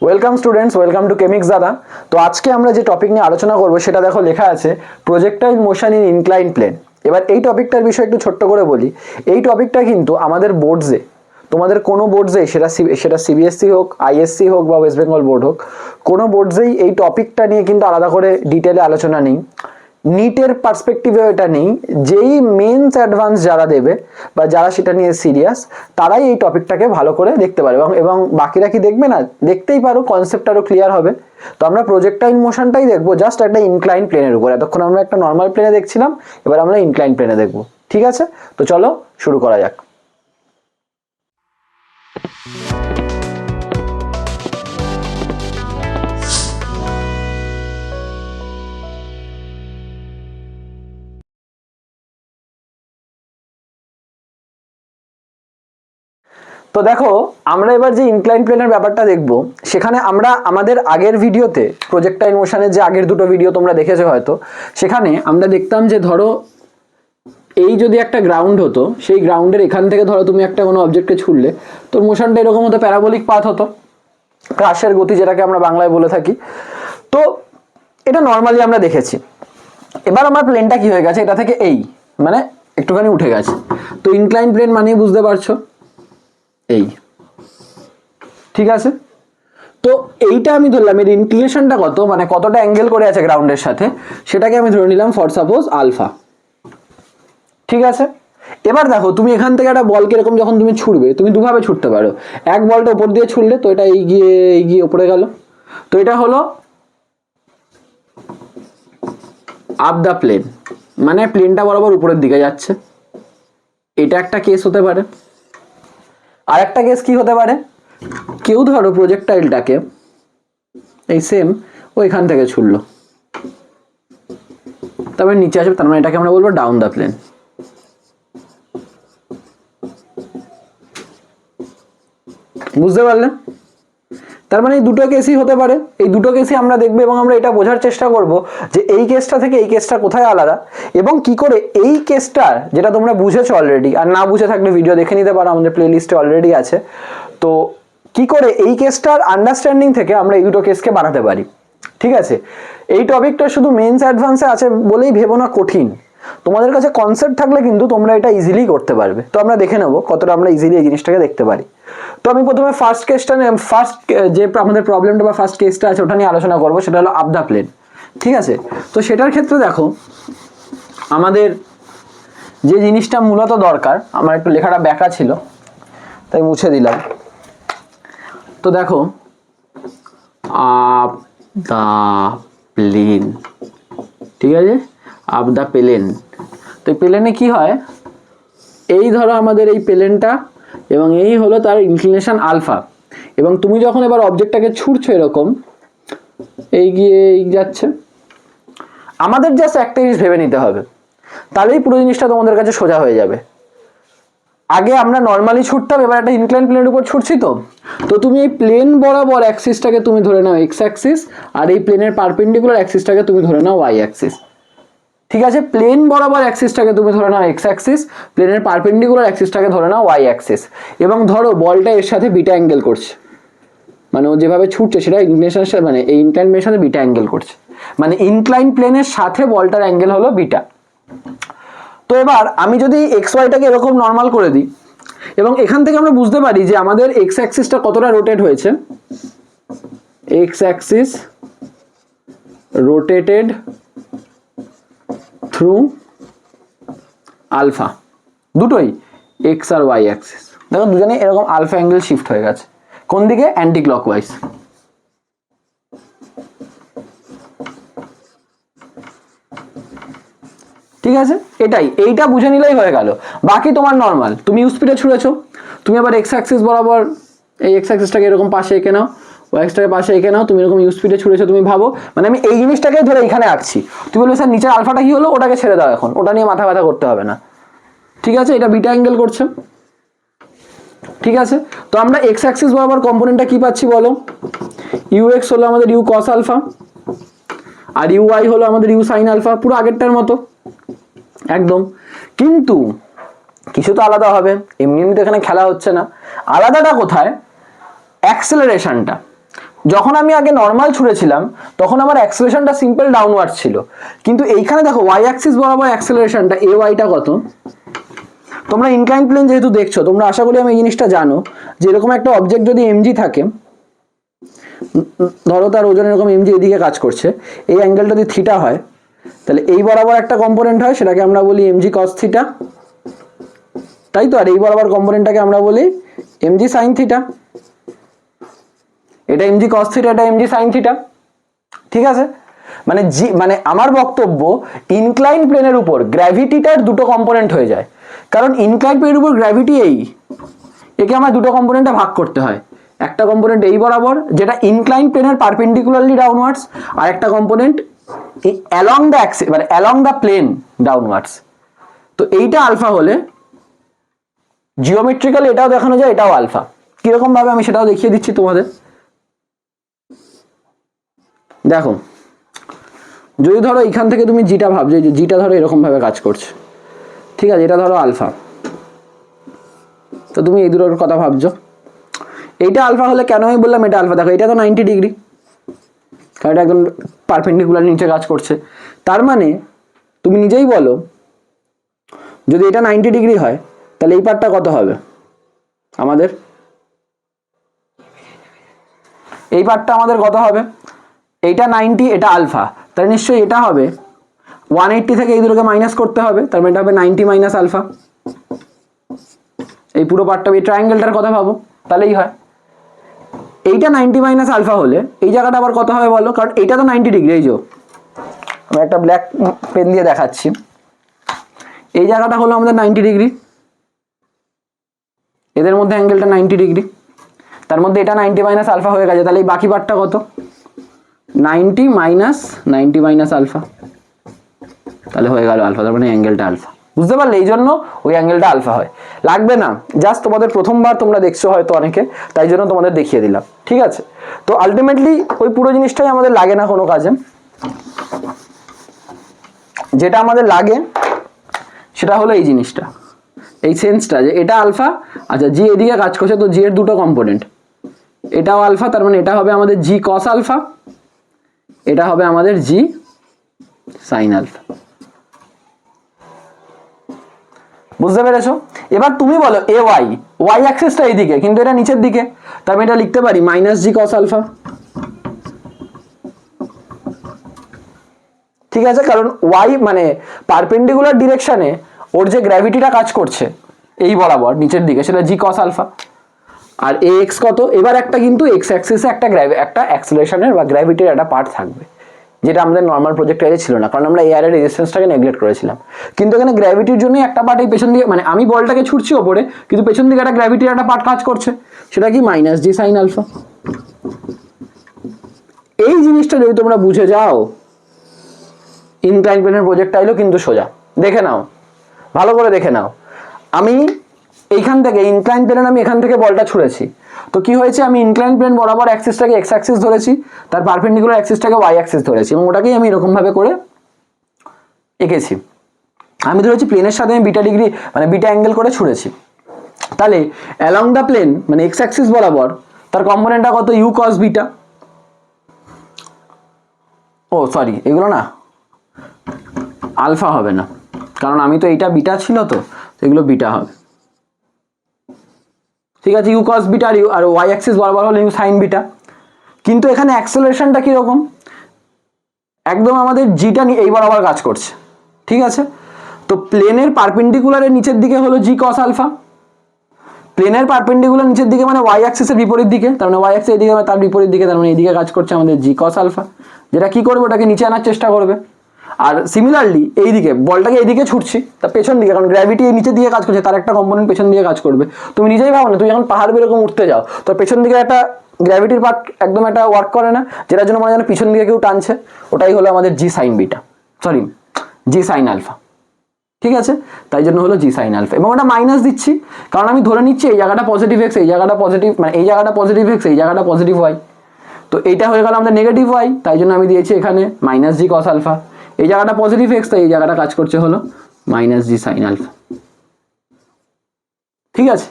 Welcome students, welcome to কেমিক্স দাদা। তো আজকে আমরা যে টপিক নিয়ে আলোচনা করব সেটা দেখো লেখা আছে projectile motion in incline plane. এবার এই টপিকটার বিষয়ে একটু ছোট্ট করে বলি। এই টপিকটা কিন্তু আমাদের বোর্ডসে, তোমাদের কোনো বোর্ডসে, সেটা সিবিএসসি হোক, আইএসসি হোক বা ওয়েস্ট বেঙ্গল বোর্ড হোক, কোনো বোর্ডসেই এই টপিকটা নিয়ে কিন্তু আলাদা করে ডিটেলে আলোচনা নেই। নিটের পার্সপেক্টিভে এটা নেই। যেই মেন্স অ্যাডভান্স যারা দেবে বা যারা সেটা নিয়ে সিরিয়াস, তারাই এই টপিকটাকে ভালো করে দেখতে পারে এবং বাকিরা কি দেখবে না, দেখতেই পারো, কনসেপ্ট আরও ক্লিয়ার হবে। তো আমরা প্রজেক্টাইল মোশনটাই দেখবো, জাস্ট একটা ইনক্লাইন প্লেনের উপর। এতক্ষণ আমরা একটা নর্মাল প্লেনে দেখছিলাম, এবার আমরা ইনক্লাইন প্লেনে দেখবো। ঠিক আছে, তো চলো শুরু করা যাক। তো দেখো, আমরা এবার যে ইনক্লাইন প্লেনের ব্যাপারটা দেখব, সেখানে আমরা আমাদের আগের ভিডিওতে প্রজেক্টাইল মোশনের যে আগের দুটো ভিডিও তোমরা দেখেছো হয়তো, সেখানে আমরা দেখতাম যে ধরো এই যদি একটা গ্রাউন্ড হতো, সেই গ্রাউন্ডের এখান থেকে ধরো তুমি একটা কোনো অবজেক্টকে ছুড়লে, তোর মোশনটা এরকম হতো, প্যারাবোলিক পাথ হতো, ক্রাশের গতি যেটাকে আমরা বাংলায় বলে থাকি। তো এটা নর্মালি আমরা দেখেছি। এবার আমার প্লেনটা কি হয়ে গেছে, এটা থেকে এই মানে একটুখানি উঠে গেছে। তো ইনক্লাইন প্লেন মানেই বুঝতে পারছো এই, ঠিক আছে। তো এইটা আমি ধরলাম, এর ইনক্লিনেশনটা কত, মানে কতটা অ্যাঙ্গেল করে আছে গ্রাউন্ডের সাথে, সেটাকে আমি ধরে নিলাম ফর সাপোজ আলফা। ঠিক আছে। এবার দেখো, তুমি এখান থেকে একটা বলকে এরকম যখন তুমি ছুড়বে, তুমি দুভাবে ছুটতে পারো। এক বলটা উপর দিয়ে ছুড়লে তো এটা এগিয়ে উপরে গেল, তো এটা হলো আপ দ্য প্লেন, মানে প্লেনটা বরাবর উপরের দিকে যাচ্ছে। এটা একটা কেস হতে পারে। আর একটা কেস কি হতে পারে, কেউ ধরো প্রজেক্টাইলটাকে এই সেম ওইখান থেকে ছুড়লো, তারপরে নিচে আসবে, তার মানে এটাকে আমরা বলবো ডাউন দ্য প্লেন। বুঝতে পারলে? তার মানে এই দুটো কেসই হতে পারে। এই দুটো কেসই আমরা দেখবো এবং আমরা এটা বোঝার চেষ্টা করব যে এই কেসটা থেকে এই কেসটা কোথায় আলাদা, এবং কি করে এই কেসটার, যেটা তোমরা বুঝেছো অলরেডি, আর না বুঝে থাকলে ভিডিও দেখে নিতে পারো, আমাদের প্লেলিস্টে অলরেডি আছে। তো কি করে এই কেসটার আন্ডারস্ট্যান্ডিং থেকে আমরা এই দুটো কেসকে বানাতে পারি। ঠিক আছে, এই টপিকটা শুধু মেন্স অ্যাডভান্সে আছে বলেই ভেবো না কঠিন। তোমাদের কাছে কনসেপ্ট থাকলে কিন্তু তোমরা এটা ইজিলি করতে পারবে। তো আমরা দেখে নেবো কতটা আমরা ইজিলি এই জিনিসটাকে দেখতে পারি। তো আমি প্রথমে ফার্স্ট যে আমাদের প্রবলেমটা বা ফার্স্ট কেসটা আছে ওটা নিয়ে আলোচনা করবো, সেটা হলো আপ দ্য প্লেন। ঠিক আছে, তো সেটার ক্ষেত্রে দেখো আমাদের যে জিনিসটা মূলত দরকার, আমার একটু লেখাটা ব্যাকা ছিল তাই মুছে দিলাম। তো দেখো আপ দ্য প্লেন, ঠিক আছে, আপ দ্য প্লেন। তো এই প্লেনে কি হয়, এই ধরো আমাদের এই প্লেনটা এবং এই হলো তার ইনক্লিনেশন আলফা, এবং তুমি যখন এবার অবজেক্টটাকে ছুড়ছো এরকম এগিয়ে যাচ্ছে, আমাদের জাস্ট একটা জিনিস ভেবে নিতে হবে, তাহলেই পুরো জিনিসটা তোমাদের কাছে সোজা হয়ে যাবে। আগে আমরা নর্মালি ছুটতাম, এবার একটা ইনক্লাইন প্লেনের উপর ছুটছি। তো তুমি এই প্লেন বরাবর অ্যাক্সিসটাকে তুমি ধরে নাও এক্স অ্যাক্সিস, আর এই প্লেনের পারপেন্ডিকুলার অ্যাক্সিসটাকে তুমি ধরে নাও ওয়াই অ্যাক্সিস। ঠিক আছে, প্লেন বরাবর অ্যাক্সিসটাকে তুমি ধরে নাও এক্স অ্যাক্সিস, প্লেনের পারপেন্ডিকুলার অ্যাক্সিসটাকে ধরে নাও ওয়াই অ্যাক্সিস, এবং ধরো বলটা এর সাথে বিটা অ্যাঙ্গেল করছে, মানে ও যেভাবে ছুটছে সেটা ইনক্লিনেশনের সাথে, মানে এই ইনক্লাইন প্লেনের সাথে বিটা অ্যাঙ্গেল করছে, মানে ইনক্লাইন প্লেনের সাথে বলটার অ্যাঙ্গেল হলো বিটা। তো এবার আমি যদি এক্স ওয়াইটাকে এরকম নর্মাল করে দিই, এবং এখান থেকে আমরা বুঝতে পারি যে আমাদের এক্স অ্যাক্সিসটা কতটা রোটেট হয়েছে, x axis rotated through alpha, দুটোই এক্স আর ওয়াই অ্যাক্সিস। দেখো দুজনে এরকম আলফা অ্যাঙ্গেল শিফট হয়ে গেছে, কোন দিকে, অ্যান্টি ক্লকওয়াইজ। ঠিক আছে, এইটা বুঝে নিলেই হয়ে গেল। বাকি তোমার নর্মাল, তুমি ইউ স্পিডে ছুড়েছো, তুমি আবার এক্স অ্যাক্সিস বরাবর এই এক্স অ্যাক্সিসটাকে এরকম পাশে এঁকে নাও, ওয়াই অ্যাক্সিসটাকে পাশে এঁকে নাও, তুমি এরকম ইউ স্পিডে ছুড়েছো। তুমি ভাবো, মানে আমি এই জিনিসটাকে ধরে এখানে আঁকছি, তুমি বলবে স্যার নিচের আলফাটা কি হলো, ওটাকে ছেড়ে দাও, এখন ওটা নিয়ে মাথা ব্যথা করতে হবে না। ঠিক আছে, এটা বিটা অ্যাঙ্গেল করছে। ঠিক আছে, তো আমরা এক্স অ্যাক্সিস বরাবর কম্পোনেন্টটা কি পাচ্ছি বলো, ইউ এক্স হলো আমাদের ইউ কস আলফা, আর ইউ ওয়াই হলো আমাদের ইউ সাইন আলফা, পুরো আগেরটার মতো একদম। কিন্তু কিছু তো আলাদা হবে, এমনি এমনি তো এখানে খেলা হচ্ছে না। আলাদাটা কোথায়, অ্যাক্সেলারেশনটা। যখন আমি আগে নর্মাল ছুঁড়েছিলাম তখন আমার অ্যাক্সেলারেশনটা সিম্পল ডাউনওয়ার্ড ছিল, কিন্তু এইখানে দেখো ওয়াই অ্যাক্সিস বরাবর অ্যাক্সেলারেশনটা এ ওয়াইটা কত। তোমরা ইনক্লাইন প্লেন যেহেতু দেখছো, তোমরা আশা করি আমি এই জিনিসটা জানো যে এরকম একটা অবজেক্ট যদি এমজি থাকে, ধরো তার ওজন এরকম এমজি এদিকে কাজ করছে, এই অ্যাঙ্গেলটা যদি থিটা হয় তাহলে এই বরাবর একটা কম্পোনেন্ট হয়, সেটাকে আমরা বলি এমজি কস থিটা, তাই তো। আর এই বরাবর কম্পোনেন্টটাকে আমরা বলি এমজি সাইন থিটা। এটা এমজি কস থিটা, এটা এমজি সাইন থিটা, ঠিক আছে। মানে আমার বক্তব্য ইনক্লাইন প্লেনের উপর গ্র্যাভিটিটার দুটো কম্পোনেন্ট হয়ে যায়, কারণ ইনক্লাইন প্লেনের উপর গ্র্যাভিটি একে আমার দুটো কম্পোনেন্টে ভাগ করতে হয়। একটা কম্পোনেন্ট এই বরাবর যেটা ইনক্লাইন প্লেনের পারপেন্ডিকুলারলি ডাউনওয়ার্ডস, আর একটা কম্পোনেন্ট অ্যালং দ্য অ্যাক্সিস মানে অ্যালং দ্য প্লেন ডাউনওয়ার্ডস। তো এইটা আলফা হলে জিওমেট্রিক্যালি এটাও দেখানো যায় এটাও আলফা। কিরকম ভাবে আমি সেটাও দেখিয়ে দিচ্ছি তোমাদের। দেখো, যদি ধরো এখান থেকে তুমি জিটা ভাবছো, যে জিটা ধরো এরকম ভাবে কাজ করছে, ঠিক আছে, এটা ধরো আলফা, তো তুমি এই দুটোর কথা ভাবছো। এইটা আলফা হলে কেন আমি বললাম এটা আলফা, দেখো এটা তো 90 ডিগ্রি, কারণ এটা একদম পারপেন্ডিকুলার নিচে কাজ করছে। তার মানে তুমি নিজেই বলো, যদি এটা 90 ডিগ্রি হয় তাহলে এই পার্টটা কত হবে আমাদের, এই পার্টটা আমাদের কত হবে, এইটা 90, এটা আলফা, তাহলে নিশ্চয়ই এটা হবে 180 থেকে এই দুটোকে মাইনাস করতে হবে, তার মানে এটা হবে 90 মাইনাস আলফা। এই পুরো পার্টটা, এই ট্রায়াঙ্গেলটার কথা ভাবো, তাহলেই হয়। এইটা 90 মাইনাস আলফা হলে এই জায়গাটা আবার কত হবে বলো, কারণ এইটা তো 90 ডিগ্রি, এই যে আমি একটা ব্ল্যাক পেন দিয়ে দেখাচ্ছি, এই জায়গাটা হলো আমাদের 90 ডিগ্রি, এদের মধ্যে অ্যাঙ্গেলটা 90 ডিগ্রি, তার মধ্যে এটা 90 মাইনাস আলফা হয়ে গেছে, তাহলে এই বাকি পার্টটা কত, 90 মাইনাস আলফা, তাহলে হয়ে গেল আলফা, তার মানে অ্যাঙ্গেলটা আলফা। বুঝতে পারলে, এই জন্য ওই অ্যাঙ্গেলটা আলফা হয়। লাগবে না, জাস্ট তোমাদের প্রথমবার তোমরা দেখছো হয়তো অনেকে, তাই জন্য তোমাদের দেখিয়ে দিলাম, ঠিক আছে। তো আলটিমেটলি ওই পুরো জিনিসটাই আমাদের লাগে না কোনো কাজে, যেটা আমাদের লাগে সেটা হলো এই জিনিসটা, এই সেন্সটা যে এটা আলফা। আচ্ছা, জি এদিকে কাজ করছে, তো জি এর দুটো কম্পোনেন্ট, এটাও আলফা, তার মানে এটা হবে আমাদের জি কস আলফা, এটা হবে আমাদের জি সাইন আলফা। বুঝতে পেরেছো? এবার তুমি বলো এ ওয়াই অ্যাক্সিসটা এইদিকে, কিন্তু এটা নিচের দিকে, তার মানে এটা লিখতে পারি মাইনাস জি কস আলফা, ঠিক আছে। কারণ ওয়াই মানে পারপেন্ডিকুলার ডিরেকশনে ওর যে গ্র্যাভিটিটা কাজ করছে এই বরাবর নিচের দিকে, সেটা জি কস আলফা। আর এ এক্স কত, এবার একটা কিন্তু এক্স অ্যাক্সিসে একটা অ্যাক্সিলারেশনের বা গ্র্যাভিটির একটা পার্ট থাকবে, যেটা আমাদের নর্মাল প্রজেক্টরে ছিল না, কারণ আমরা এয়ারের রেজিস্ট্যান্সটাকে নেগলেক্ট করেছিলাম। কিন্তু এখানে গ্র্যাভিটির জন্যই একটা পার্ট এই পেছন দিকে, মানে আমি বলটাকে ছুটছি ওপরে, কিন্তু পেছন দিকে একটা গ্র্যাভিটির একটা পার্ট কাজ করছে, সেটা কি মাইনাস জি সাইন আলফা। এই জিনিসটা যদি তোমরা বুঝে যাও, ইনক্লাইন প্লেনের প্রজেক্টাইলও কিন্তু সোজা। দেখে নাও, ভালো করে দেখে নাও, আমি এইখান থেকে ইনক্লাইন প্লেন, আমি এখান থেকে বলটা ছুঁড়েছি, তো কি হয়েছে, আমি ইনক্লাইন প্লেন বরাবর অ্যাক্সিসটাকে এক্স অ্যাক্সিস ধরেছি, তার পারপেন্ডিকুলার অ্যাক্সিসটাকে ওয়াই অ্যাক্সিস ধরেছি, এবং ওটাকেই আমি এরকম ভাবে করে এঁকেছি। আমি ধরেছি প্লেনের সাথে আমি বিটা ডিগ্রি মানে বিটা অ্যাঙ্গেল করে ছুঁড়েছি, তাহলে অ্যালং দ্য প্লেন মানে এক্স অ্যাক্সিস বরাবর তার কম্পোনেন্টটা কত, u cos beta. Oh sorry, এগুলো না আলফা হবে না, কারণ আমি তো এইটা বিটা ছিল, তো এগুলো বিটা হবে, ঠিক আছে। ইউ কস বিটা আর ওয়াই অ্যাক্সিস বরাবর হলো ইউ সাইন বিটা। কিন্তু এখানে অ্যাক্সেলারেশনটা কিরকম, একদম আমাদের জিটা এই বরাবর কাজ করছে, ঠিক আছে। তো প্লেনের পারপেন্ডিকুলারের নিচের দিকে হলো জি কস আলফা, প্লেনের পারপেন্ডিকুলার নিচের দিকে মানে ওয়াই অ্যাক্সিসের বিপরীত দিকে, তার মানে ওয়াই অ্যাক্সিস এদিকে তার বিপরীত দিকে, তার মানে এইদিকে কাজ করছে আমাদের জি কস আলফা, যেটা কি করবে, ওটাকে নিচে আনার চেষ্টা করবে। আর সিমিলারলি এইদিকে বলটাকে এইদিকে ছুটছি, তার পেছন দিকে, কারণ গ্র্যাভিটি এই নিচের দিকে কাজ করছে, তার একটা কম্পোনেন্ট পেছন দিকে কাজ করবে। তুমি নিজেই ভাবো না, তুমি যখন পাহাড় এরকম উঠতে যাও, তোর পেছন দিকে একটা গ্র্যাভিটির পার্ট একদম একটা ওয়ার্ক করে না, যেটার জন্য মানে যেন পিছন দিকে কেউ টানছে, ওটাই হলো আমাদের g sine beta, sorry g sine alpha, ঠিক আছে। তাই জন্য হলো জি সাইন আলফা, এবং ওটা মাইনাস দিচ্ছি কারণ আমি ধরে নিচ্ছি এই জায়গাটা পজিটিভ এক্স, এই জায়গাটা পজিটিভ, মানে এই জায়গাটা পজিটিভ এক্স, এই জায়গাটা পজিটিভ ওয়াই, তো এইটা হয়ে গেল আমাদের নেগেটিভ ওয়াই, তাই জন্য আমি দিয়েছি এখানে মাইনাস জি কস আলফা। এই জায়গাটা পজিটিভ এক্স, তাই এই জায়গাটা কাজ করছে হলো মাইনাস জি সাইন আলফা, ঠিক আছে।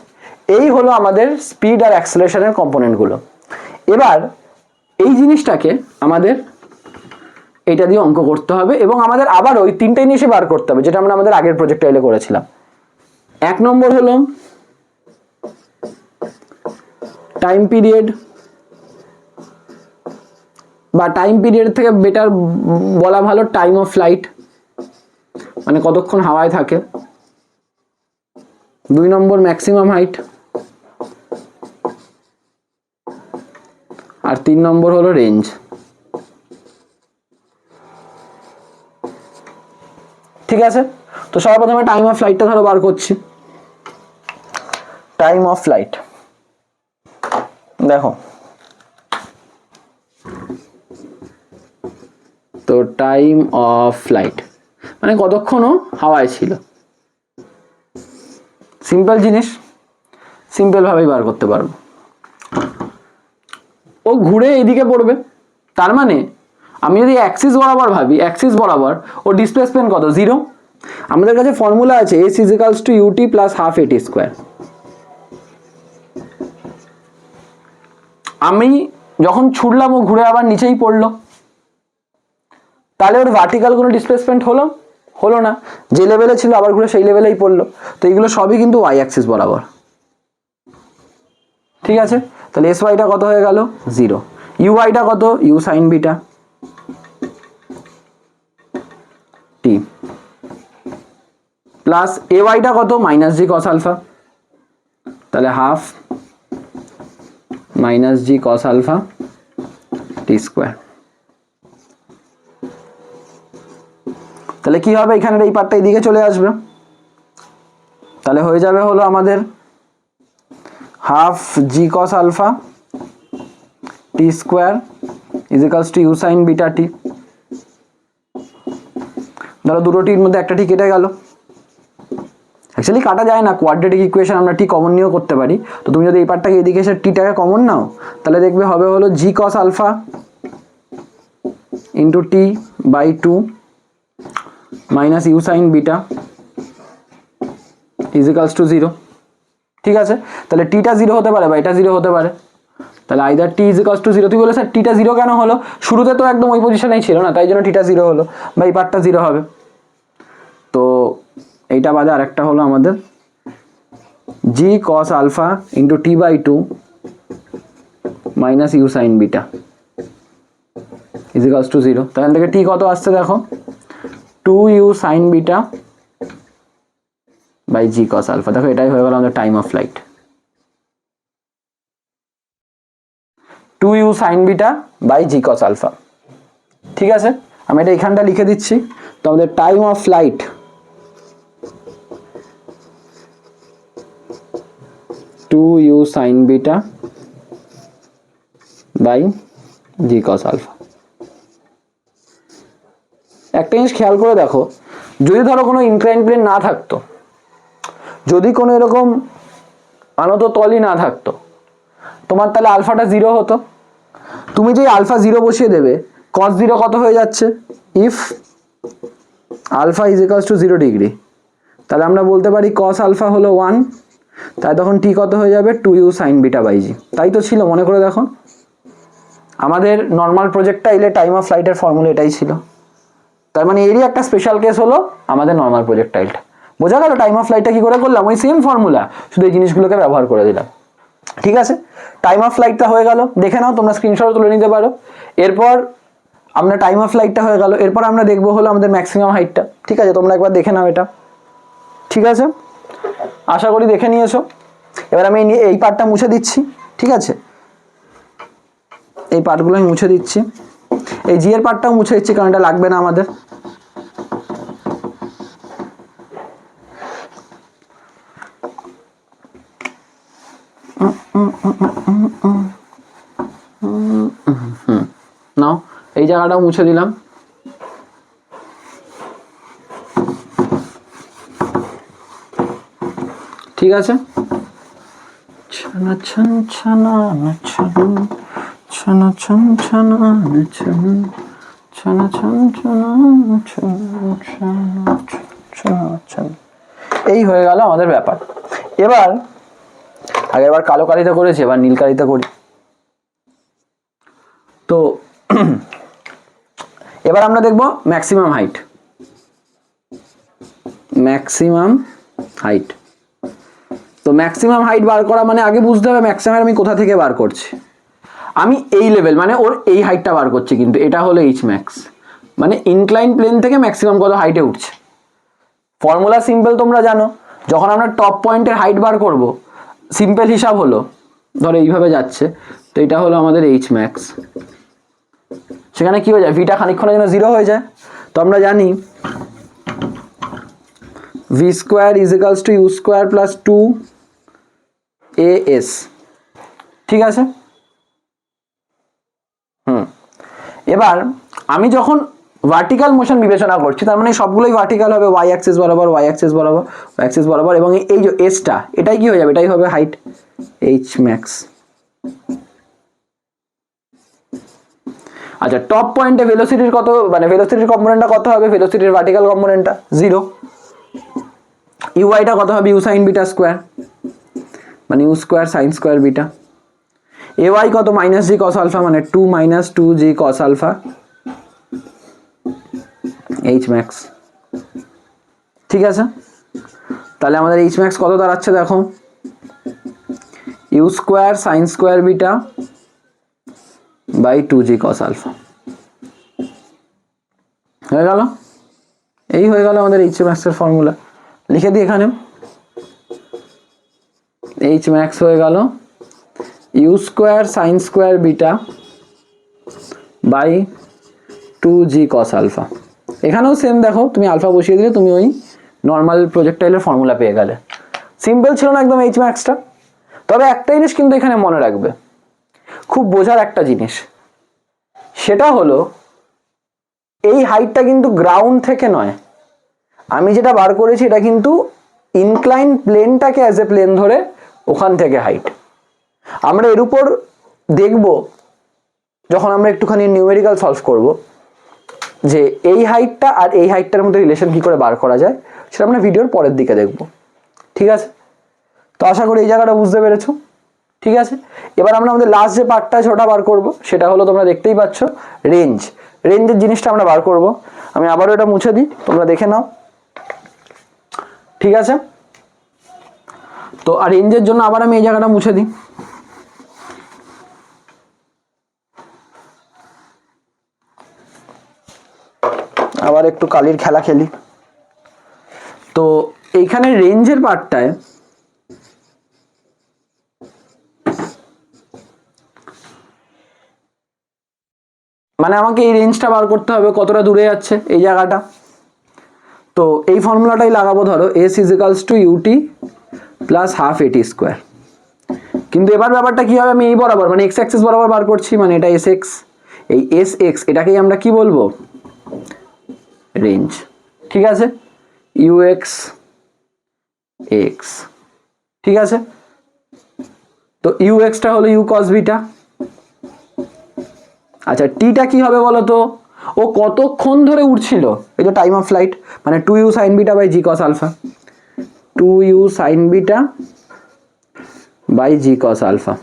এই হলো আমাদের স্পিড আর অ্যাক্সেলারেশনের কম্পোনেন্টগুলো। এবার এই জিনিসটাকে আমাদের এটা দিয়ে অঙ্ক করতে হবে এবং আমাদের আবার ওই তিনটে জিনিসই বার করতে হবে যেটা আমরা আমাদের আগের প্রজেক্টাইলে করেছিলাম। 1 নম্বর হলো টাইম পিরিয়ড, বা টাইম পিরিয়ড থেকে বেটার বলা ভালো টাইম অফ ফ্লাইট, মানে কতক্ষণ হাওয়ায় থাকে। 2 নম্বর ম্যাক্সিমাম হাইট, আর 3 নম্বর হলো রেঞ্জ। ঠিক আছে, তো সবার প্রথমে টাইম অফ ফ্লাইটটা ধরো বার করছি। টাইম অফ ফ্লাইট দেখো, তো টাইম অফ ফ্লাইট মানে কতক্ষণও হাওয়ায় ছিল। সিম্পল জিনিস, সিম্পল ভাবেই বার করতে পারবো। ও ঘুরে এইদিকে পড়বে, তার মানে আমি যদি অ্যাক্সিস বরাবর ভাবি, অ্যাক্সিস বরাবর ও ডিসপ্লেসমেন্ট কত? 0। আমাদের কাছে ফর্মুলা আছে s is equals to ut plus half at square. আমি যখন ছুটলাম ও ঘুরে আবার নিচেই পড়লো, তাহলে ওর ভার্টিক্যাল কোনো ডিসপ্লেসমেন্ট হলো না, যে লেভেলে ছিল আবার ঘুরে সেই লেভেলেই পড়লো। তো এগুলো সবই কিন্তু y অ্যাক্সিস বরাবর। ঠিক আছে, তাহলে sy-টা কত হয়ে গেল? 0। uy-টা কত? u sin beta t plus ay-টা কত? মাইনাস জি কস আলফা, তাহলে half minus g cos alpha t square. তাহলে কি হবে? এখানের এই পার্টটা এদিকে চলে আসবে, তাহলে হয়ে যাবে হলো আমাদের half g cos alpha t square is equals to u sine beta t. ধরো দুটো টির মধ্যে একটা টি কেটে গেল, অ্যাকচুয়ালি কাটা যায় না, কোয়াড্রেটিক ইকুয়েশন আমরা টি কমন নিয়েও করতে পারি। তো তুমি যদি এই পার্টটাকে এদিকে এসে টিটাকে কমন নাও, তাহলে দেখবে হবে হলো g cos alpha into t by 2 minus u sine beta equals to 0। ঠিক আছে, তাহলে টিটা 0 হতে পারে বা এটা 0 হতে পারে, তাহলে আইদার টি ইজিক্যালস টু 0। তুই বলে স্যার টিটা 0 কেন হলো? শুরুতে তো একদম ওই পজিশনেই ছিল না, তাই জন্য টিটা 0 হলো, বা এই পার্টটা 0 হবে। তো এইটা বাদে আরেকটা হলো আমাদের g cos alpha into t by 2 minus u sine beta equals to 0। তাহলে থেকে টি কত আসছে দেখো, 2 u sine beta by g cos alpha. দেখো এটাই হয়ে গেল আমাদের time of flight, 2 u sine beta by g cos alpha. ঠিক আছে, আমি এটা এখানটা লিখে দিচ্ছি। তো আমাদের time of flight two u sine beta by g cos alpha. একটা জিনিস খেয়াল করে দেখো, যদি ধরো কোনো ইনক্লাইন প্লেন না থাকতো, যদি কোনো এরকম আনত তলই না থাকতো, তোমার তাহলে আলফাটা 0 হতো। তুমি যে আলফা 0 বসিয়ে দেবে, cos 0 কত হয়ে যাচ্ছে? If alpha is equals to 0 degree, তাহলে আমরা বলতে পারি cos আলফা হলো 1, তাই তখন টি কত হয়ে যাবে? 2 ইউ সাইন বিটা বাই জি। তাই তো ছিল, মনে করে দেখো আমাদের নর্মাল প্রজেক্টাইলে টাইম অফ ফ্লাইটের ফর্মুলা এটাই ছিল। তার মানে এরই একটা স্পেশাল কেস হলো আমাদের নর্মাল প্রজেক্টাইলটা। বোঝা গেল টাইম অফ ফ্লাইটটা কি করে করলাম? ওই সেম ফর্মুলা, শুধু এই জিনিসগুলোকে ব্যবহার করে দিলাম। ঠিক আছে, টাইম অফ ফ্লাইটটা হয়ে গেল, দেখে নাও, তোমরা স্ক্রিনশট তুলে নিতে পারো। এরপর আমরা টাইম অফ ফ্লাইটটা হয়ে গেল, এরপর আমরা দেখবো হলো আমাদের ম্যাক্সিমাম হাইটটা। ঠিক আছে, তোমরা একবার দেখে নাও এটা। ঠিক আছে, আশা করি দেখে নিয়েছো। এবার আমি এই পার্টটা মুছে দিচ্ছি। ঠিক আছে, এই পার্টগুলো আমি মুছে দিচ্ছি, এই জি এর পার্টটাও মুছে দিচ্ছি, কারণ এটা লাগবে না আমাদের। নাও এই জায়গাটাও মুছে দিলাম। ঠিক আছে, ছানা ছান ছানা ছান ছানা ছান ছানা ছান ছানা ছান ছানা ছানা ছান। এই হয়ে গেল আমাদের ব্যাপার। এবার আগেরবার কালো কালিতে করেছি, এবার নীল কালিতে করি। তো এবার আমরা দেখব ম্যাক্সিমাম হাইট। ম্যাক্সিমাম হাইট, তো ম্যাক্সিমাম হাইট বার করা মানে আগে বুঝতে হবে ম্যাক্সিমাম আমি কোথা থেকে বার করছি। আমি এই লেভেল মানে ওর এই হাইটটা বার করছি, কিন্তু এটা হলো এইচ ম্যাক্স, মানে ইনক্লাইন প্লেন থেকে ম্যাক্সিমাম কত হাইটে উঠছে। ফর্মুলা সিম্পল তোমরা জানো, যখন আমরা টপ পয়েন্টের হাইট বার করব সিম্পল হিসাব হলো ধরো এইভাবে যাচ্ছে, তো এটা হলো আমাদের এইচ ম্যাক্স। সেখানে কি হয়ে যায়, ভিটা খানিকক্ষণের জন্য জিরো হয়ে যায়। তো আমরা জানি v square is equals to u square plus 2as, ঠিক আছে। এবার আমি যখন ভার্টিক্যাল মোশন বিবেচনা করছি, তার মানে সবগুলোই ভার্টিক্যাল হবে, ওয়াই অ্যাক্সিস বরাবর, ওয়াই অ্যাক্সিস বরাবর, ওয়াই অ্যাক্সিস বরাবর, এবং এই যে এসটা এটাই কি হয়ে যাবে, এটাই হবে হাইট এইচ ম্যাক্স। আচ্ছা, টপ পয়েন্টে ভেলোসিটির কত, মানে ভেলোসিটির কম্পোনেন্টটা কত হবে, ভেলোসিটির ভার্টিক্যাল কম্পোনেন্টটা 0, ইউআইটা কত হবে, ইউ সাইন বিটা স্কোয়ার, মানে u square sine square beta. A y কত, মাইনাস জি কস আলফা, মানে 2 - 2g cos alpha H max, ঠিক আছে। তাহলে আমাদের এইচ ম্যাক্স কত দাঁড়াচ্ছে দেখো, u square sine square beta by 2g cos alpha. হয়ে গেল, এই হয়ে গেল আমাদের এইচ ম্যাক্সের ফর্মুলা। লিখে দিই এখানে, এইচ ম্যাক্স হয়ে গেল u square sine square beta by 2g cos alpha. এখানেও সেম দেখো, তুমি আলফা বসিয়ে দিলে তুমি ওই নর্মাল প্রজেক্টাইলের ফর্মুলা পেয়ে গেলে। সিম্পল ছিল না একদম এইচ ম্যাক্সটা। তবে একটা জিনিস কিন্তু এখানে মনে রাখবে, খুব বোঝার একটা জিনিস, সেটা হলো এই হাইটটা কিন্তু গ্রাউন্ড থেকে নয়, আমি যেটা বার করেছি এটা কিন্তু ইনক্লাইন প্লেনটাকে অ্যাজ এ প্লেন ধরে ওখান থেকে হাইট। আমরা এর উপর দেখব যখন আমরা একটুখানি নিউমেরিক্যাল সলভ করব, যে এই হাইটটা আর এই হাইটটার মধ্যে রিলেশন কি করে বার করা যায়, সেটা আমরা ভিডিওর পরের দিকে দেখব, ঠিক আছে। তো আশা করি এই জায়গাটা বুঝতে পেরেছো, ঠিক আছে। এবার আমরা আমাদের লাস্ট যে পার্টটা আছে ওটা বার করব, সেটা হলো তোমরা দেখতেই পাচ্ছ রেঞ্জ। রেঞ্জের জিনিসটা আমরা বার করব। আমি আবারও এটা মুছে দিই, তোমরা দেখে নাও, ঠিক আছে। তো আর রেঞ্জের জন্য আবার আমি এই জায়গাটা মুছে দিই। আবার একটু কালির খেলা খেলি। তো এইখানে রেঞ্জের পার্টটায় মানে আমাকে এই রেঞ্জটা বার করতে হবে কতটা দূরে যাচ্ছে এই জায়গাটা। তো এই ফর্মুলাটাই লাগাবো, ধরো s is equals to u t plus half a t square. কিন্তু এবার ব্যাপারটা কি হবে, আমি এই বরাবর মানে এক্স অ্যাক্সিস বরাবর বার করছি, মানে এটা এস এক্স, এই এস এক্স এটাকেই আমরা কি বলবো, রেঞ্জ, ঠিক আছে। ইউ এক্স এক্স, ঠিক আছে। তো ইউ এক্সটা হলো ইউ কস বিটা। আচ্ছা, টিটা কি হবে বলো তো, ও কতক্ষণ ধরে উঠছিল, এই যে টাইম অফ ফ্লাইট, মানে 2u sine beta by g cos alpha, 2u sine beta by g cos alpha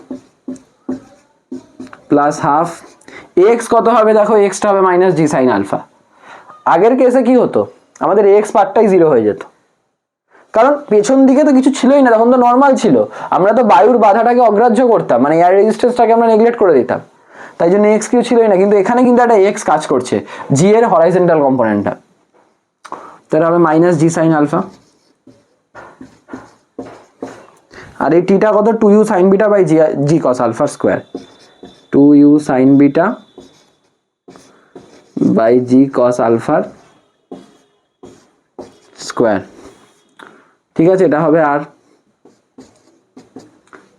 plus half x কত হবে দেখো, এক্সটা হবে মাইনাস জি সাইন আলফা। আগের কেসে কি হতো, আমাদের এক্স পার্টটাই জিরো হয়ে যেত, কারণ পেছন দিকে তো কিছু ছিলই না, তখন তো নর্মাল ছিল। আমরা তো বায়ুর বাধাটাকে অগ্রাহ্য করতাম, মানে এয়ার রেজিস্ট্যান্সটাকে আমরা নেগলেক্ট করে দিতাম, তাই জন্য এক্স কিউ ছিলই না। কিন্তু এখানে কিন্তু একটা এক্স কাজ করছে, জি এর হরাইজন্টাল কম্পোনেন্টটা, তাহলে হবে মাইনাস জি সাইন আলফা। আর এই টিটা কত, 2u sine beta by g cos alpha square, 2u sine beta by g cos আলফার স্কোয়ার, ঠিক আছে। এটা হবে আর।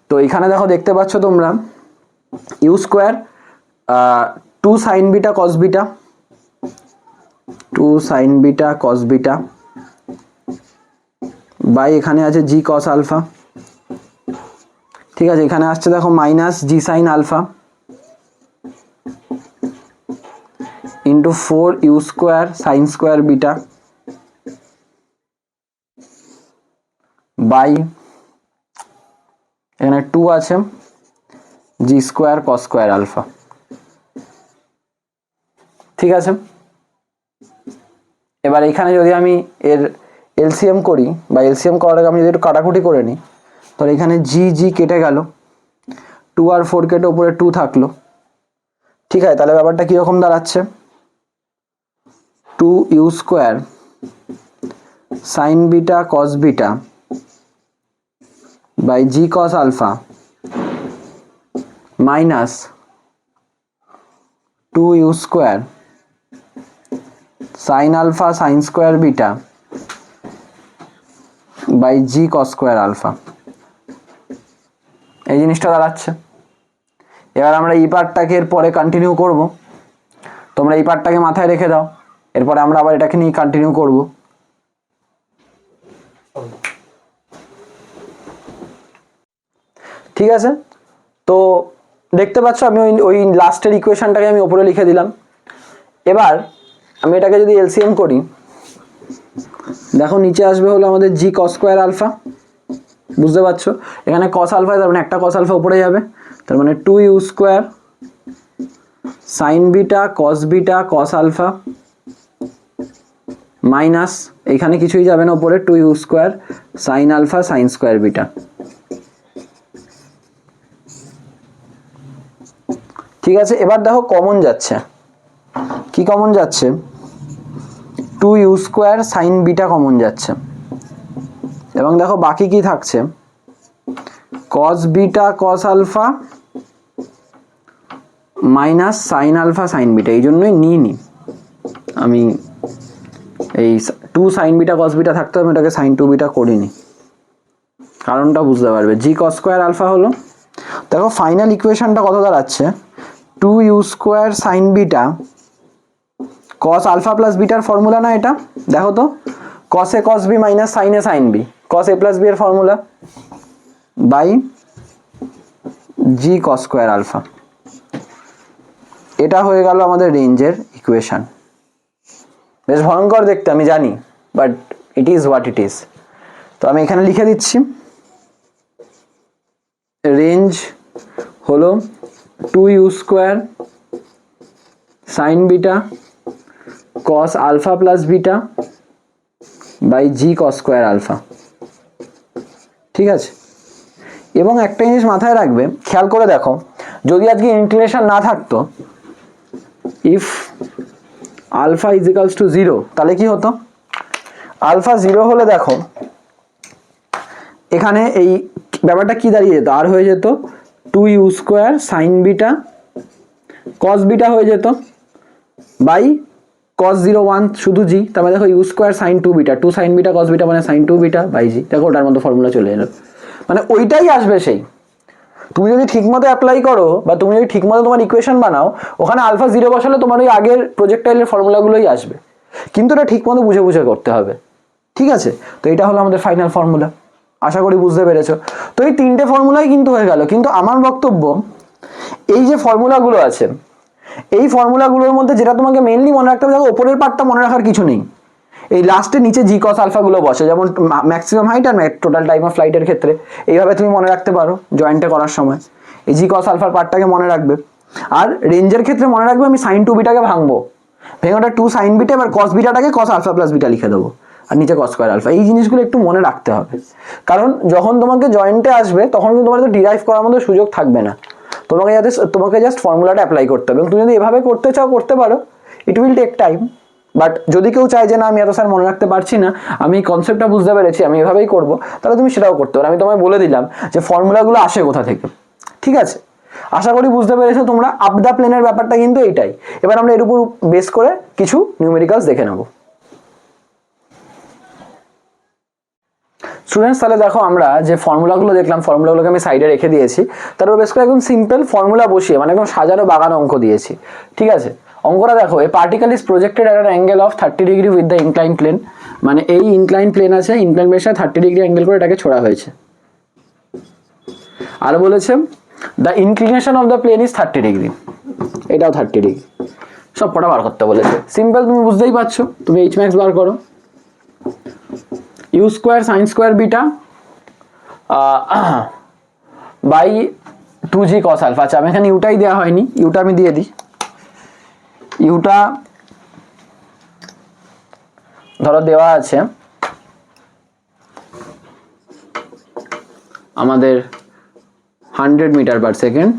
তো এখানে দেখো দেখতে পাচ্ছ তোমরা u square 2 sine beta cos beta, 2 sine beta cos beta by এখানে আছে জি কস আলফা, ঠিক আছে। এখানে আসছে দেখো minus g sine alpha into 4u square sine square beta by এখানে 2 আছে g square cos square alpha. ঠিক আছে, এবার এখানে যদি আমি এর এলসিএম করি বা এলসিএম করার আগে আমি যদি একটু কাটাকুটি করে নিই, তাহলে এখানে জি জি কেটে গেল, 2 আর 4 কেটে উপরে 2 থাকলো। ঠিক আছে, তাহলে ব্যাপারটা কীরকম দাঁড়াচ্ছে, 2u square sine beta cos beta by g cos alpha minus 2u square sine alpha sine square beta by g cos square alpha, এই জিনিসটা দাঁড়াচ্ছে। এবার আমরা এই পার্টটাকে এরপরে কন্টিনিউ করব, তোমরা এই পার্টটাকে মাথায় রেখে দাও, এরপরে আমরা আবার এটাকে নিয়ে কন্টিনিউ করব। ঠিক আছে, তো দেখতে পাচ্ছ আমি ওই লাস্টের ইকুয়েশনটাকে আমি ওপরে লিখে দিলাম। এবার আমি এটাকে যদি এলসিএম করি, দেখো নিচে আসবে হলো আমাদের জি কস স্কোয়ার আলফা, বুঝতে পারছো এখানে কস আলফা, তার মানে একটা কস আলফা উপরে যাবে, তার মানে 2u square sine beta cos beta cos alpha minus এখানে কিছুই যাবে না উপরে 2u square sine alpha sine square beta. ঠিক আছে, এবার দেখো কমন যাচ্ছে, কি কমন যাচ্ছে, 2u square sine beta common যাচ্ছে, এবং দেখো বাকি কি থাকছে, cos beta cos alpha minus sine alpha sine beta. এই জন্যই নিইনি আমি, এই 2 সাইন বিটা কস বিটা থাকতে হবে, এটাকে সাইন 2 বিটা করিনি, কারণটা বুঝতে পারবে। জি কস স্কোয়ার আলফা হলো, দেখো ফাইনাল ইকুয়েশনটা কত দাঁড়াচ্ছে, 2u square sine beta cos alpha plus বিটার ফর্মুলা না এটা, দেখো তো, cos A cos B minus sine A sine B, cos A plus B এর formula by g cos square alpha. এটা হয়ে গেল আমাদের রেঞ্জের ইকুয়েশন। বেশ ভয়ঙ্কর দেখতে আমি জানি, but it is what it is. তো আমি এখানে লিখে দিচ্ছি, রেঞ্জ হলো 2u square sine beta cos alpha plus beta by g cos square alpha. ঠিক আছে, এবং একটা জিনিস মাথায় রাখবে, খেয়াল করে দেখো, যদি আজকে ইনক্লিনেশন না থাকতো, if alpha is equals to 0, তাহলে কি হতো, আলফা 0 হলে দেখো এখানে এই ব্যাপারটা কি দাঁড়িয়ে যেত, আর হয়ে যেত 2u square sine beta cos beta হয়ে যেত বাই cos 0 1 শুধু জি, তারপরে দেখো u square sine 2 beta, 2 sine beta cos beta মানে সাইন 2 বিটা বাই জি, দেখো ওটার মতো ফর্মুলা চলে এলো, মানে ওইটাই আসবে সেই। তুমি যদি ঠিকমতো অ্যাপ্লাই করো বা তুমি যদি ঠিকমতো তোমার ইকুয়েশন বানাও, ওখানে আলফা 0 বসালে তোমার ওই আগের প্রজেক্টাইলের ফর্মুলাগুলোই আসবে, কিন্তু এটা ঠিকমতো বুঝে বুঝে করতে হবে। ঠিক আছে, তো এটা হলো আমাদের ফাইনাল ফর্মুলা, আশা করি বুঝতে পেরেছো। তো এই 3টে ফর্মুলাই কিন্তু হয়ে গেল, কিন্তু আমার বক্তব্য এই যে ফর্মুলাগুলো আছে, এই ফর্মুলাগুলোর মধ্যে যেটা তোমাকে মেইনলি মনে রাখতে হবে, দেখো ওপরের পার্টটা মনে রাখার কিছু নেই, এই লাস্টে নিচে জি কস আলফাগুলো বসে, যেমন ম্যাক্সিমাম হাইট আর টোটাল টাইম অফ ফ্লাইটের ক্ষেত্রে এইভাবে তুমি মনে রাখতে পারো জয়েন্টে করার সময়, এই জি কস আলফার পার্টটাকে মনে রাখবে। আর রেঞ্জের ক্ষেত্রে মনে রাখবে আমি সাইন 2 বিটাকে ভাঙবো, ভেঙে ওটা 2 সাইন বিটা, এবার কস বিটাটাকে কস আলফা প্লাস বিটা লিখে দেবো, আর নিচে কস স্কোয়ার আলফা। এই জিনিসগুলো একটু মনে রাখতে হবে, কারণ যখন তোমাকে জয়েন্টে আসবে তখন কিন্তু তোমার ডিরাইভ করার মতো সুযোগ থাকবে না, তোমাকে জাস্ট ফর্মুলাটা অ্যাপ্লাই করতে হবে, এবং তুমি যদি এভাবে করতে চাও করতে পারো, it will take time. But যদি কেউ চায় যে না আমি এত স্যার মনে রাখতে পারছি না, আমি কনসেপ্টটা বুঝতে পেরেছি, আমি এভাবেই করবো, তাহলে তুমি সেটাও করতে পারো। আমি তোমায় বলে দিলাম যে ফর্মুলাগুলো আসে কোথা থেকে। ঠিক আছে, আশা করি বুঝতে পেরেছো তোমরা। আপ দ্য প্লেনের ব্যাপারটা কিন্তু এইটাই। এবার আমরা এর উপর বেস করে কিছু নিউমেরিক্যালস দেখে নেব। স্টুডেন্টস, তাহলে দেখো আমরা যে ফর্মুলাগুলো দেখলাম, ফর্মুলাগুলোকে আমি সাইডে রেখে দিয়েছি, তারপর বেশ করে একদম সিম্পল ফর্মুলা বসিয়ে, মানে একদম সাজানো বাগানো অঙ্ক দিয়েছি। ঠিক আছে, অঙ্কটা দেখো, a particle is projected at an angle of 30 degree with the incline plane, মানে এই ইনক্লাইন প্লেন আছে, ইনক্লাইন প্লেনের সাথে 30 ডিগ্রি অ্যাঙ্গেল করে এটাকে ছোড়া হয়েছে। আর বলেছে the inclination of the plane is 30 degree, এটাও 30 ডিগ্রি, সব কটা বার করতে বলেছে। সিম্পল, তুমি বুঝতেই পারছো, তুমি এইচ ম্যাক্স বার করো, u square sine square beta by 2g cos alpha. আচ্ছা, আমি এখানে ইউটাই দেওয়া হয়নি, ইউটা আমি দিয়ে দিই, ইউটা ধরো দেওয়া আছে আমাদের 100 মিটার পার সেকেন্ড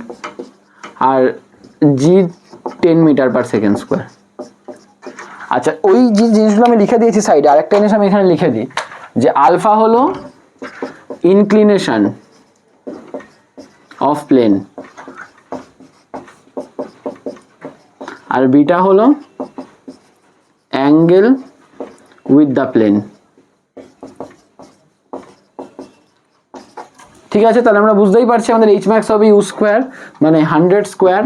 আর জি 10 মিটার পার সেকেন্ড স্কোয়ার। আচ্ছা, ওই যে জিনিসগুলো আমি লিখে দিয়েছি সাইডে, আরেকটা জিনিস আমি এখানে লিখে দিই যে আলফা হলো ইনক্লিনেশন অফ প্লেন আর বিটা হলো অ্যাঙ্গেল উইথ দ্য প্লেন। ঠিক আছে, তাহলে আমরা বুঝতেই পারছি আমাদের এইচ ম্যাক্স হবে ইউ স্কোয়ার মানে 100 square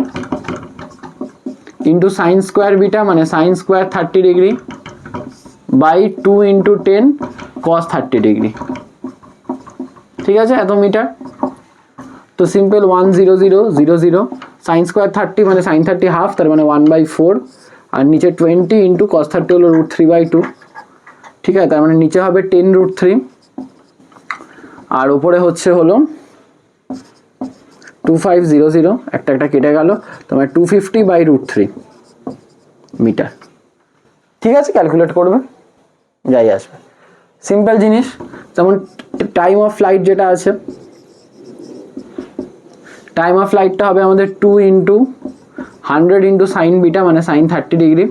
into sine square beta মানে sine square 30 degree by 2 into 10 cos 30 degree. ঠিক আছে, এত মিটার। তো সিম্পল 100 সাইন স্কোয়ার 30 মানে সাইন 30 হাফ, তার মানে 1/4 আর নিচে 20 ইন্টু কস 30 হলো √3/2। ঠিক আছে, তার মানে নিচে হবে 10√3 আর উপরে হচ্ছে হলো 2500, একটা কেটে গেল, তোমার 250/√3 মিটার। ঠিক আছে, ক্যালকুলেট করবে যাই আসবে, সিম্পল জিনিস। যেমন টাইম অফ ফ্লাইট যেটা আছে, টাইম অফ ফ্লাইটটা হবে আমাদের 2 ইন্টু 100 ইন্টু সাইন বিটা মানে sine 30 degree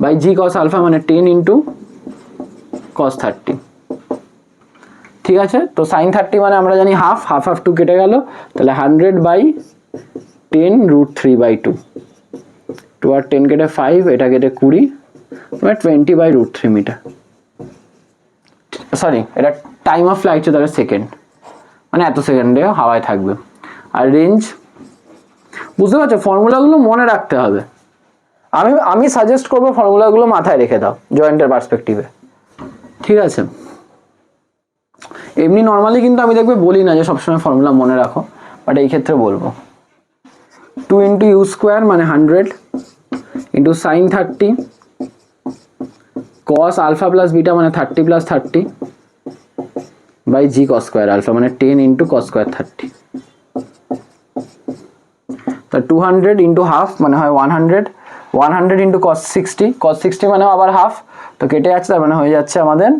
by g cos alpha মানে 10 ইন্টু কস 30। ঠিক আছে, তো সাইন 30 মানে আমরা জানি হাফ, হাফ 2 কেটে গেল, তাহলে 100/10 √3/2, 2 আর 10 কেটে 5, এটা কেটে 20, মানে 20/√3 মিটার। সরি, এটা টাইম অফ ফ্লাইট হচ্ছে তাহলে সেকেন্ড, মানে এত সেকেন্ডে হাওয়ায় থাকবে। আর রেঞ্জ বুঝতে পারছো, ফর্মুলাগুলো মনে রাখতে হবে। আমি সাজেস্ট করবো ফর্মুলাগুলো মাথায় রেখে দাও জয়েন্টের পার্সপেক্টিভে। ঠিক আছে, এমনি নর্মালি কিন্তু আমি দেখবে বলি না যে সবসময় ফর্মুলা মনে রাখো, বাট এই ক্ষেত্রে বলবো 2 ইন্টু ইউ স্কোয়ার মানে 100 into sine 30 cos alpha plus beta মানে 30 plus 30 by g cos square alpha মানে 10 ইন্টু কস স্কোয়ার 30। তা 200 ইন্টু হাফ মানে হয় 100, 100 ইন্টু কস 60, কস 60 মানে আবার হাফ, তো কেটে যাচ্ছে, তার মানে হয়ে যাচ্ছে আমাদের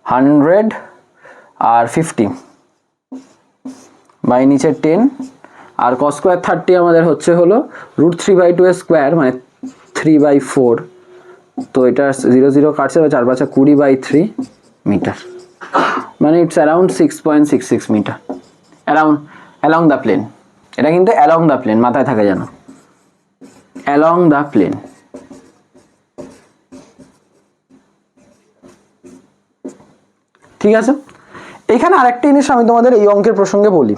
100 আর 50 বাই নিচে 10 আর কস স্কোয়ার 30 আমাদের হচ্ছে হলো √3/2 স্কোয়ার মানে 3/4, তো এটা 0 কাটছে, 4 5 20/3 মিটার, মানে it's around 6.66 metre along the plane. এটা কিন্তু অ্যালং দ্য প্লেন, মাথায় থাকে যেন, অ্যালং দ্য প্লেন। ঠিক আছে, এখানে আরেকটা জিনিস আমি তোমাদের এই অঙ্কের প্রসঙ্গে বলি।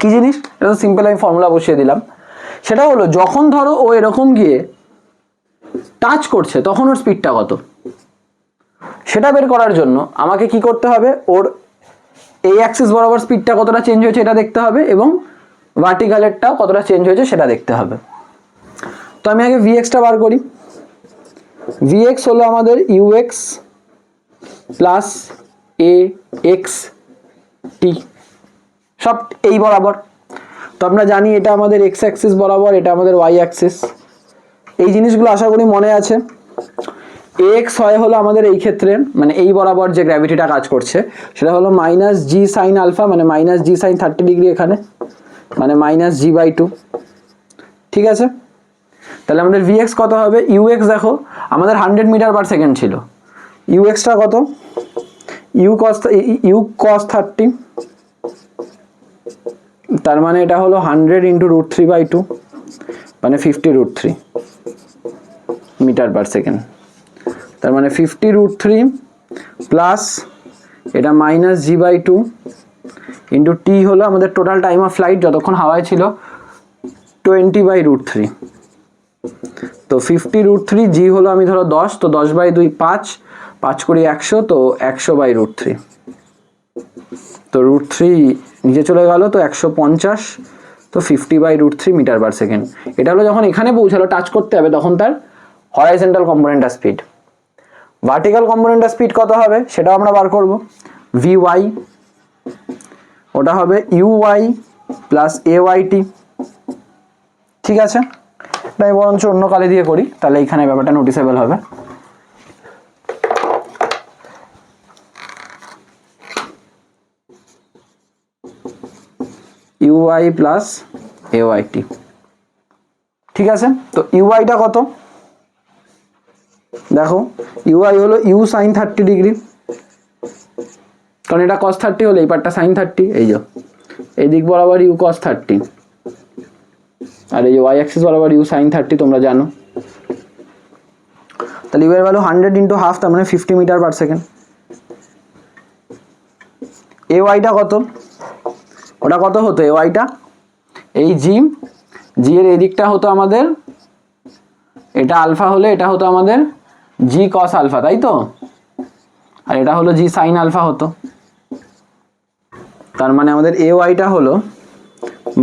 কি জিনিস? এটা তো সিম্পল, আমি ফর্মুলা বসিয়ে দিলাম। সেটা হলো যখন ধরো ও এরকম গিয়ে টাচ করছে তখন ওর স্পিডটা কত, সেটা বের করার জন্য আমাকে কি করতে হবে, ওর এই অ্যাক্সিস বরাবর স্পিডটা কতটা চেঞ্জ হয়েছে এটা দেখতে হবে এবং ভার্টিক্যালেরটাও কতটা চেঞ্জ হয়েছে সেটা দেখতে হবে। তো আমি আগে ভিএক্সটা বার করি। ভিএক্স হলো আমাদের ইউএক্স প্লাস এ এক্স টি, সব এই বরাবর। তো আমরা জানি এটা আমাদের এক্স অ্যাক্সিস বরাবর, এটা আমাদের ওয়াই অ্যাক্সিস। এই জিনিসগুলো আশা করি মনে আছে। এক্স হয় হলো আমাদের এই ক্ষেত্রে মানে এই বরাবর যে গ্র্যাভিটিটা কাজ করছে সেটা হলো মাইনাস জি সাইন আলফা মানে মাইনাস জি সাইন 30 ডিগ্রি এখানে মানে মাইনাস জি/2। ঠিক আছে, তাহলে আমাদের ভিএক্স কত হবে? ইউএক্স দেখো আমাদের 100 মিটার পার সেকেন্ড ছিল, ইউএক্সটা কত? ইউ কস 30, তার মানে এটা হলো 100 ইন্টু √3/2 মানে 50√3 মিটার পার সেকেন্ড। তার মানে 50√3 প্লাস এটা মাইনাস জি/2 ইন্টু টি হলো আমাদের টোটাল টাইম অফ ফ্লাইট যতক্ষণ হাওয়ায় ছিল 20/√3। তো 50√3 জি হলো আমি ধরো 10, তো 10/2 5, 5 করি 100, তো 100/√3। তো √3 নিচে চলে গেল, তো 150, তো 50/√3 মিটার পার সেকেন্ড। এটা হলো যখন এখানে পৌঁছালো টাচ করতে হবে তখন তার হরাইজন্টাল কম্পোনেন্টার স্পিড। ভার্টিক্যাল কম্পোনেন্টার স্পিড কত হবে সেটাও আমরা বার করব। ভিওয়াই ওটা হবে ইউওয়াই প্লাস এওয়াইটি। ঠিক আছে, আমি বরঞ্চ অন্য কালি দিয়ে করি, তাহলে এইখানে ব্যাপারটা নোটিসেবল হবে। ইউআই প্লাস এওয়াইটি, ঠিক আছে। তো ইউআইটা কত দেখো, ইউআই হলো ইউ সাইন 30 ডিগ্রি, কারণ এটা cos 30 হলে এই পার্টটা সাইন 30, এই যে এই দিক বরাবর ইউ cos 30, আর এই যে ওয়াই অ্যাক্সিস বরাবর ইউ সাইন 30 তোমরা জানো। তাহলে ইউ এর ভ্যালু 100 ইন্টু হাফ, তার মানে 50 মিটার পার সেকেন্ড। এ ওয়াইটা কত, ওটা কত হতো এ ওয়াইটা, এই জি এর এদিকটা হতো আমাদের, এটা আলফা হলে এটা হতো আমাদের জি কস আলফা, তাই তো, আর এটা হলো জি সাইন আলফা হতো। তার মানে আমাদের এ ওয়াইটা হলো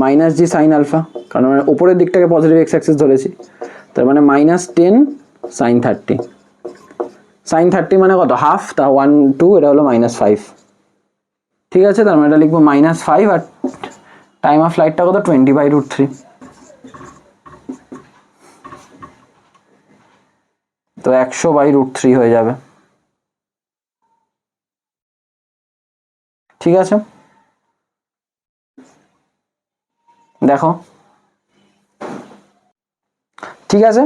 মাইনাস জি সাইন আলফা, কারণ আমরা উপরের দিকটাকে পজিটিভ এক্স অ্যাক্সিস ধরেছি, তার মানে -10 সাইন 30। সাইন 30 মানে কত, হাফ, তা 1 2, এটা হলো -5, ঠিক আছে। তার মানে এটা লিখবো -5, আর টাইম অফ ফ্লাইটটা কত 20/√3, তো 100/√3 হয়ে যাবে, ঠিক আছে। দেখো ঠিক আছে,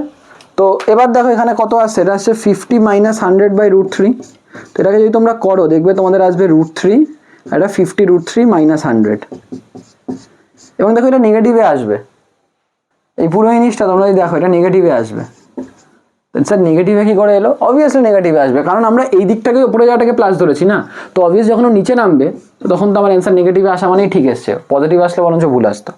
তো এবার দেখো এখানে কত আসছে, এটা আসছে 50 - 100/√3। তো এটাকে যদি তোমরা করো দেখবে তোমাদের আসবে √3, আর এটা 50√3 - 100, এবং দেখো এটা নেগেটিভে আসবে, এই পুরো জিনিসটা তোমরা যদি দেখো এটা নেগেটিভে আসবে। স্যার নেগেটিভে কি করে এলো, অবভিয়াসলি নেগেটিভে আসবে, কারণ আমরা এই দিকটাকে উপরে যাওয়াটাকে প্লাস ধরেছি না, তো অবভিয়াস যখন নিচে নামবে তখন তো আমার অ্যান্সার নেগেটিভে আসা মানেই ঠিক এসছে, পজিটিভ আসলে বরঞ্চ ভুল আসতো,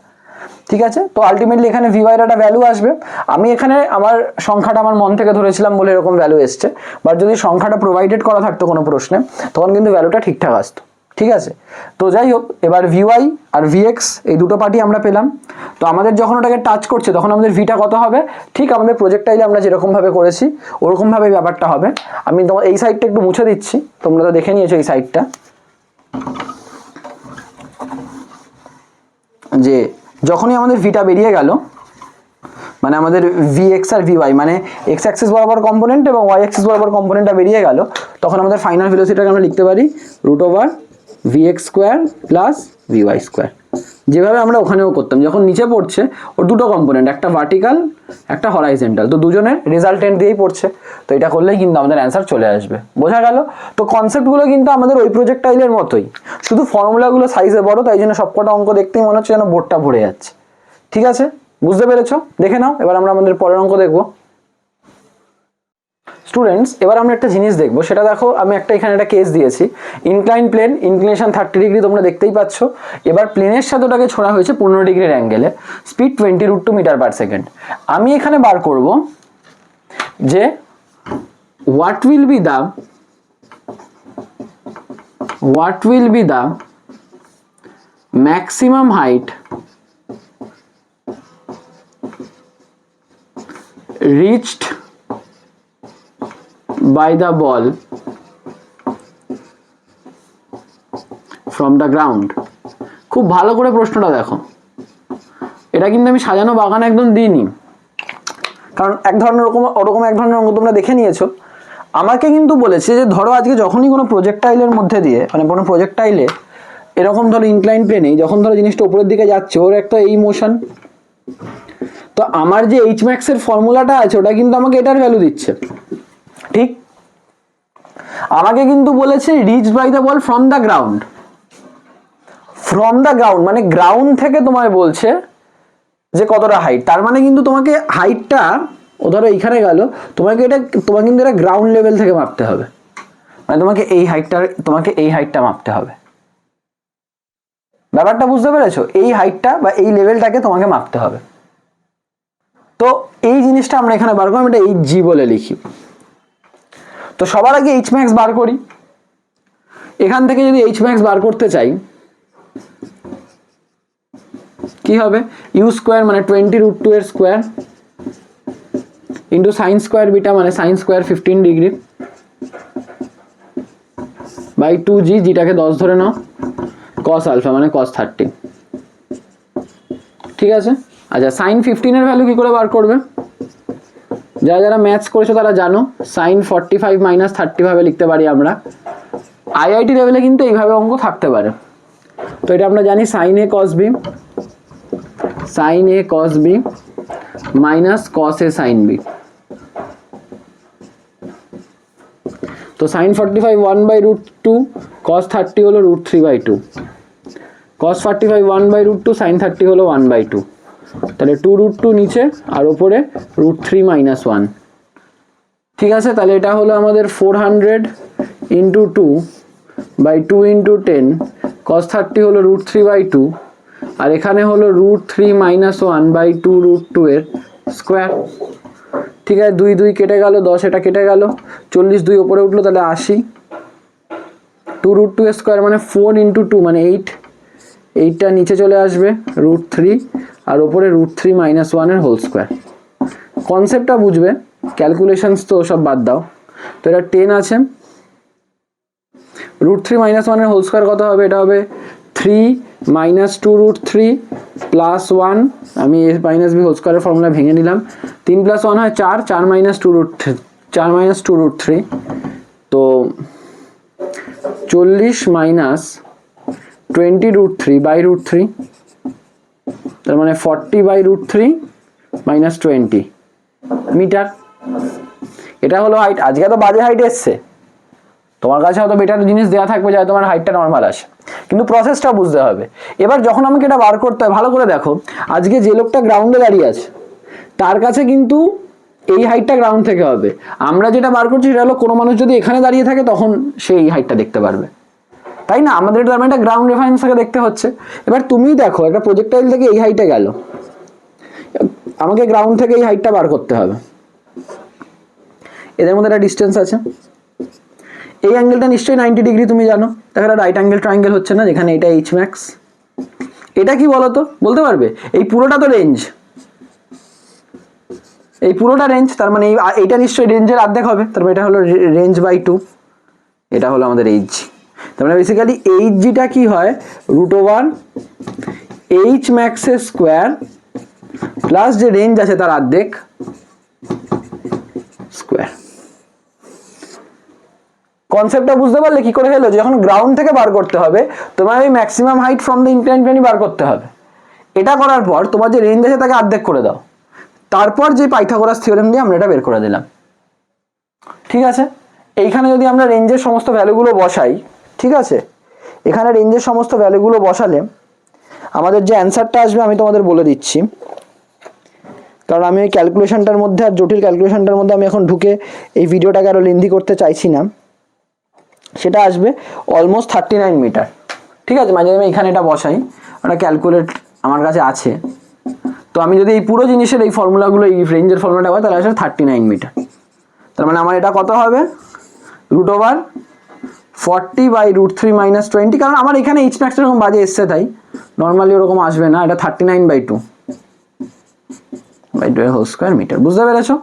ঠিক আছে। তো আলটিমেটলি এখানে ভিওয়াইয়ের একটা ভ্যালু আসবে, আমি এখানে আমার সংখ্যাটা আমার মন থেকে ধরেছিলাম বলে এরকম ভ্যালু এসছে, বাট যদি সংখ্যাটা প্রোভাইডেড করা থাকতো কোনো প্রশ্নে তখন কিন্তু ভ্যালুটা ঠিকঠাক আসতো, ঠিক আছে। তো যাই হোক, এবার ভিওয়াই আর ভিএক্স এই দুটো পার্টি আমরা পেলাম। তো আমাদের যখন ওটাকে টাচ করছে তখন আমাদের ভিটা কত হবে, ঠিক আমাদের প্রজেক্টাইলে আমরা যেরকমভাবে করেছি ওরকমভাবে ব্যাপারটা হবে। আমি তোমার এই সাইডটা একটু মুছে দিচ্ছি, তোমরা তো দেখে নিয়েছো এই সাইডটা, যে যখনই আমাদের ভিটা বেরিয়ে গেল, মানে আমাদের ভিএক্স আর ভিওয়াই মানে এক্স অ্যাক্সিস বরাবর কম্পোনেন্ট এবং ওয়াই অ্যাক্সিস বরাবর কম্পোনেন্টটা বেরিয়ে গেল, তখন আমাদের ফাইনাল ভেলোসিটিটাকে আমরা লিখতে পারি √vx² প্লাস vy², যেভাবে আমরা ওখানেও করতাম। যখন নিচে পড়ছে ওর দুটো কম্পোনেন্ট, একটা ভার্টিক্যাল একটা হরাইজন্টাল, তো দুজনের রেজাল্টেন্ট দিয়েই পড়ছে, তো এটা করলেই কিন্তু আমাদের অ্যান্সার চলে আসবে, বোঝা গেল। তো কনসেপ্টগুলো কিন্তু আমাদের ওই প্রজেক্টাইলের মতোই, শুধু ফর্মুলাগুলো সাইজে বড়, তাই জন্য সবকটা অঙ্ক দেখতেই মনে হচ্ছে যেন বোর্ডটা ভরে যাচ্ছে, ঠিক আছে, বুঝতে পেরেছো? দেখে নাও, এবার আমরা আমাদের পরের অঙ্ক দেখবো। স্টুডেন্টস, এবার আমরা একটা জিনিস দেখবো, সেটা দেখো আমি এখানে একটা কেস দিয়েছি, ইনক্লাইন প্লেন, ইনক্লিনেশন 30 ডিগ্রি তোমরা দেখতেই পাচ্ছ, এবার প্লেনের সাথে ওটাকে ছোড়া হয়েছে 15 ডিগ্রির অ্যাঙ্গেলে, স্পিড 20√2 মিটার পার সেকেন্ড। আমি এখানে বার করব যে what will be the maximum height reached by the ball from the ground। খুব ভালো করে প্রশ্নটা দেখো, এটা কিন্তু আমি সাজানো বাগান একদম দিইনি, কারণ এক ধরনের ওরকম এক ধরনের অঙ্ক তোমরা দেখে নিয়েছো। আমাকে কিন্তু বলেছে যে ধরো আজকে যখনই কোনো প্রজেক্টাইলের মধ্যে দিয়ে, মানে কোনো প্রজেক্টাইলে এরকম ধরো ইনক্লাইন প্লেনে যখন ধরো জিনিসটা উপরের দিকে যাচ্ছে, ওর একটা এই মোশন, তো আমার যে এইচ ম্যাক্সের ফর্মুলাটা আছে ওটা কিন্তু আমাকে এটার ভ্যালু দিচ্ছে, ঠিক। আমাকে কিন্তু বলেছে reach by the ball from the ground, মানে গ্রাউন্ড থেকে তোমায় বলছে যে কতটা হাইট, তার মানে কিন্তু তোমাকে হাইটটা, ও ধরো এইখানে গেল, তোমাকে কিন্তু এটা গ্রাউন্ড লেভেল থেকে মাপতে হবে, মানে তোমাকে এই হাইটটা মাপতে হবে, ব্যাপারটা বুঝতে পেরেছো? এই হাইটটা বা এই লেভেলটাকে তোমাকে মাপতে হবে। তো এই জিনিসটা আমরা এখানে বার করলাম, এটা এইচ জি বলে লিখি। তো সবার আগে এইচ ম্যাক্স বার করি, এখান থেকে যদি এইচ ম্যাক্স বার করতে চাই কি হবে, u² মানে 20√2 এর square into sine square beta মানে sine square 15 degree by 2g, জিটাকে 10 ধরে নাও, cos আলফা মানে cos 30, ঠিক আছে। আচ্ছা, সাইন 15 এর ভ্যালু কি করে বার করবে, যারা যারা ম্যাথস করেছো তারা জানো sin 45 মাইনাস 30 ভাবে লিখতে পারি আমরা। আইআইটি লেভেলে কিন্তু এইভাবে অঙ্ক থাকতে পারে। তো এটা আমরা জানি sin a cos b minus cos a sin b। তো sin 45 1/√2, cos 30 হলো √3/2, cos 45 1/√2, sin 30 হলো 1/2, তাহলে 2√2 নিচে আর উপরে √3 মাইনাস 1। ঠিক আছে, তাহলে এটা হলো আমাদের 400 ইন্টু 2/2 ইন্টু 10, cos 30 হলো √3/2, আর এখানে হলো √3 মাইনাস 1/2√2 এর স্কোয়ার। ঠিক আছে, 2 2 কেটে গেল, 10 এটা কেটে গেল, 40 2 উপরে উঠলো, তাহলে 80, 2√2 এর স্কোয়ার মানে 4 ইন্টু 2 মানে 8, 8টা নিচে চলে আসবে √3 আর ওপরে √3 মাইনাস 1 এর হোল স্কোয়ার। কনসেপ্টটা বুঝবে, ক্যালকুলেশনস তো সব বাদ দাও। তো এটা 10 আছে, √3 মাইনাস 1 এর হোল স্কোয়ার কত হবে? এটা হবে 3 মাইনাস 2√3 প্লাস 1, আমি এ মাইনাস বি হোল স্কোয়ারের ফর্মুলা ভেঙে নিলাম, 3 প্লাস 1 হয় 4, 4 মাইনাস 2√3, তো 40 মাইনাস 20√3/√3, তার মানে 40/√3 মাইনাস 20 মিটার। এটা হলো হাইট। আজকে তো বাজে হাইট এসছে, তোমার কাছে হয়তো বেটার জিনিস দেওয়া থাকবে যাতে তোমার হাইটটা নর্মাল আসে, কিন্তু প্রসেসটা বুঝতে হবে। এবার যখন আমাকে এটা বার করতে হয়, ভালো করে দেখো, আজকে যে লোকটা গ্রাউন্ডে দাঁড়িয়ে আছে তার কাছে কিন্তু এই হাইটটা গ্রাউন্ড থেকে হবে। আমরা যেটা বার করছি সেটা হলো কোনো মানুষ যদি এখানে দাঁড়িয়ে থাকে তখন সে এই হাইটটা দেখতে পারবে, তাই না? আমাদের তার মানে একটা গ্রাউন্ড রেফারেন্স থেকে দেখতে হচ্ছে। এবার তুমি দেখো একটা প্রজেক্টাইল থেকে এই হাইটে গেল, আমাকে গ্রাউন্ড থেকে এই হাইটটা বার করতে হবে। এদের মধ্যে একটা ডিস্টেন্স আছে, এই অ্যাঙ্গেলটা নিশ্চয়ই 90 ডিগ্রি, তুমি জানো। দেখো একটা রাইট অ্যাঙ্গেল ট্রায়াঙ্গেল হচ্ছে না, যেখানে এটা এইচ ম্যাক্স। এটা কি বলতো, বলতে পারবে? এই পুরোটা তো রেঞ্জ, এই পুরোটা রেঞ্জ, তার মানে এইটা নিশ্চয়ই রেঞ্জের অর্ধেক হবে, তার মানে এটা হলো রেঞ্জ বাই 2, এটা হলো আমাদের এইচ। তার মানে বেসিক্যালি এইচ জিটা কি হয়? √ওভার এইচ ম্যাক্সের স্কোয়ার প্লাস যে রেঞ্জ আছে তার অর্ধেক স্কোয়ার। কনসেপ্টটা বুঝতে পারলে কি করে হলো? যখন গ্রাউন্ড থেকে বার করতে হবে তোমার ওই maximum height from the incline plane বার করতে হবে। এটা করার পর তোমার যে রেঞ্জ আছে তাকে অর্ধেক করে দাও, তারপর যে পাইথাগোরাস থিওরেম দিয়ে আমরা এটা বের করে দিলাম। ঠিক আছে, এইখানে যদি আমরা রেঞ্জের সমস্ত ভ্যালুগুলো বসাই, ঠিক আছে, এখানে রেঞ্জের সমস্ত ভ্যালুগুলো বসালে আমাদের যে অ্যান্সারটা আসবে আমি তোমাদের বলে দিচ্ছি, কারণ আমি ওই ক্যালকুলেশনটার মধ্যে আর জটিল ক্যালকুলেশনটার মধ্যে আমি এখন ঢুকে এই ভিডিওটাকে আরও লেন্দি করতে চাইছি না। সেটা আসবে অলমোস্ট 39 মিটার। ঠিক আছে, মাঝে আমি এখানে এটা বসাই, ওটা ক্যালকুলেট আমার কাছে আছে। তো আমি যদি এই পুরো জিনিসের এই ফর্মুলাগুলো, এই রেঞ্জের ফর্মুলাটা হয়, তাহলে আসলে 39 মিটার। তার মানে আমার এটা কত হবে? √ওভার 40/√3 মাইনাস 20, কারণ আমার এখানে এইচ ম্যাক্স এরকম বাজে এসছে, তাই নর্মালি ওরকম আসবে না। এটা 39/2 হোল স্কোয়ার মিটার। বুঝতে পেরেছো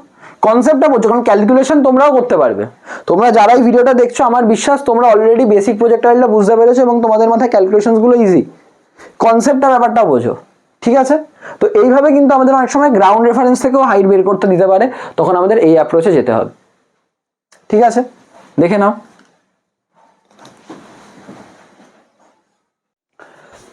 কনসেপ্টটা? বলছো, কারণ ক্যালকুলেশন তোমরাও করতে পারবে। তোমরা যারা এই ভিডিওটা দেখছো, আমার বিশ্বাস তোমরা অলরেডি বেসিক প্রজেক্টাইলটা বুঝতে পেরেছো এবং তোমাদের মাথায় ক্যালকুলেশনসগুলো ইজি। কনসেপ্টটা ব্যাপারটা বোঝো, ঠিক আছে? তো এইভাবে কিন্তু আমাদের অনেক সময় গ্রাউন্ড রেফারেন্স থেকেও হাইট বের করতে দিতে পারে, তখন আমাদের এই অ্যাপ্রোচে যেতে হবে। ঠিক আছে, দেখে নাও।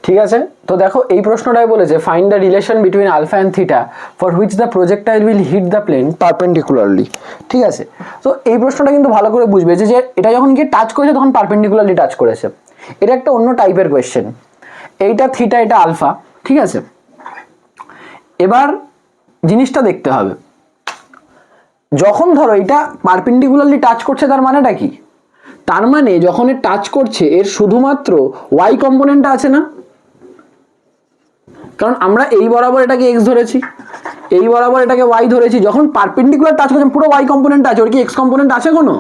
ঠিক আছে, তো দেখো এই প্রশ্নটাই বলেছে find the relation between alpha and theta for which the projectile will hit the plane perpendicularly. ঠিক আছে, তো এই প্রশ্নটা কিন্তু ভালো করে বুঝবে যে এটা যখন গিয়ে টাচ করেছে তখন পারপেন্ডিকুলারলি টাচ করেছে। এটা একটা অন্য টাইপের কোয়েশ্চেন। এইটা থিটা, এটা আলফা, ঠিক আছে? এবার জিনিসটা দেখতে হবে, যখন ধরো এটা পারপেন্ডিকুলারলি টাচ করছে তার মানেটা কি? তার মানে যখন এর টাচ করছে এর শুধুমাত্র ওয়াই কম্পোনেন্টটা আছে না, কারণ আমরা এই বরাবর এটাকে এক্স ধরেছি, এই বরাবর এটাকে ওয়াই ধরেছি। যখন পারপেন্ডিকুলার টাচ করছে পুরো ওয়াই কম্পোনেন্ট আছে, ওর কি এক্স কম্পোনেন্ট আছে কোনো?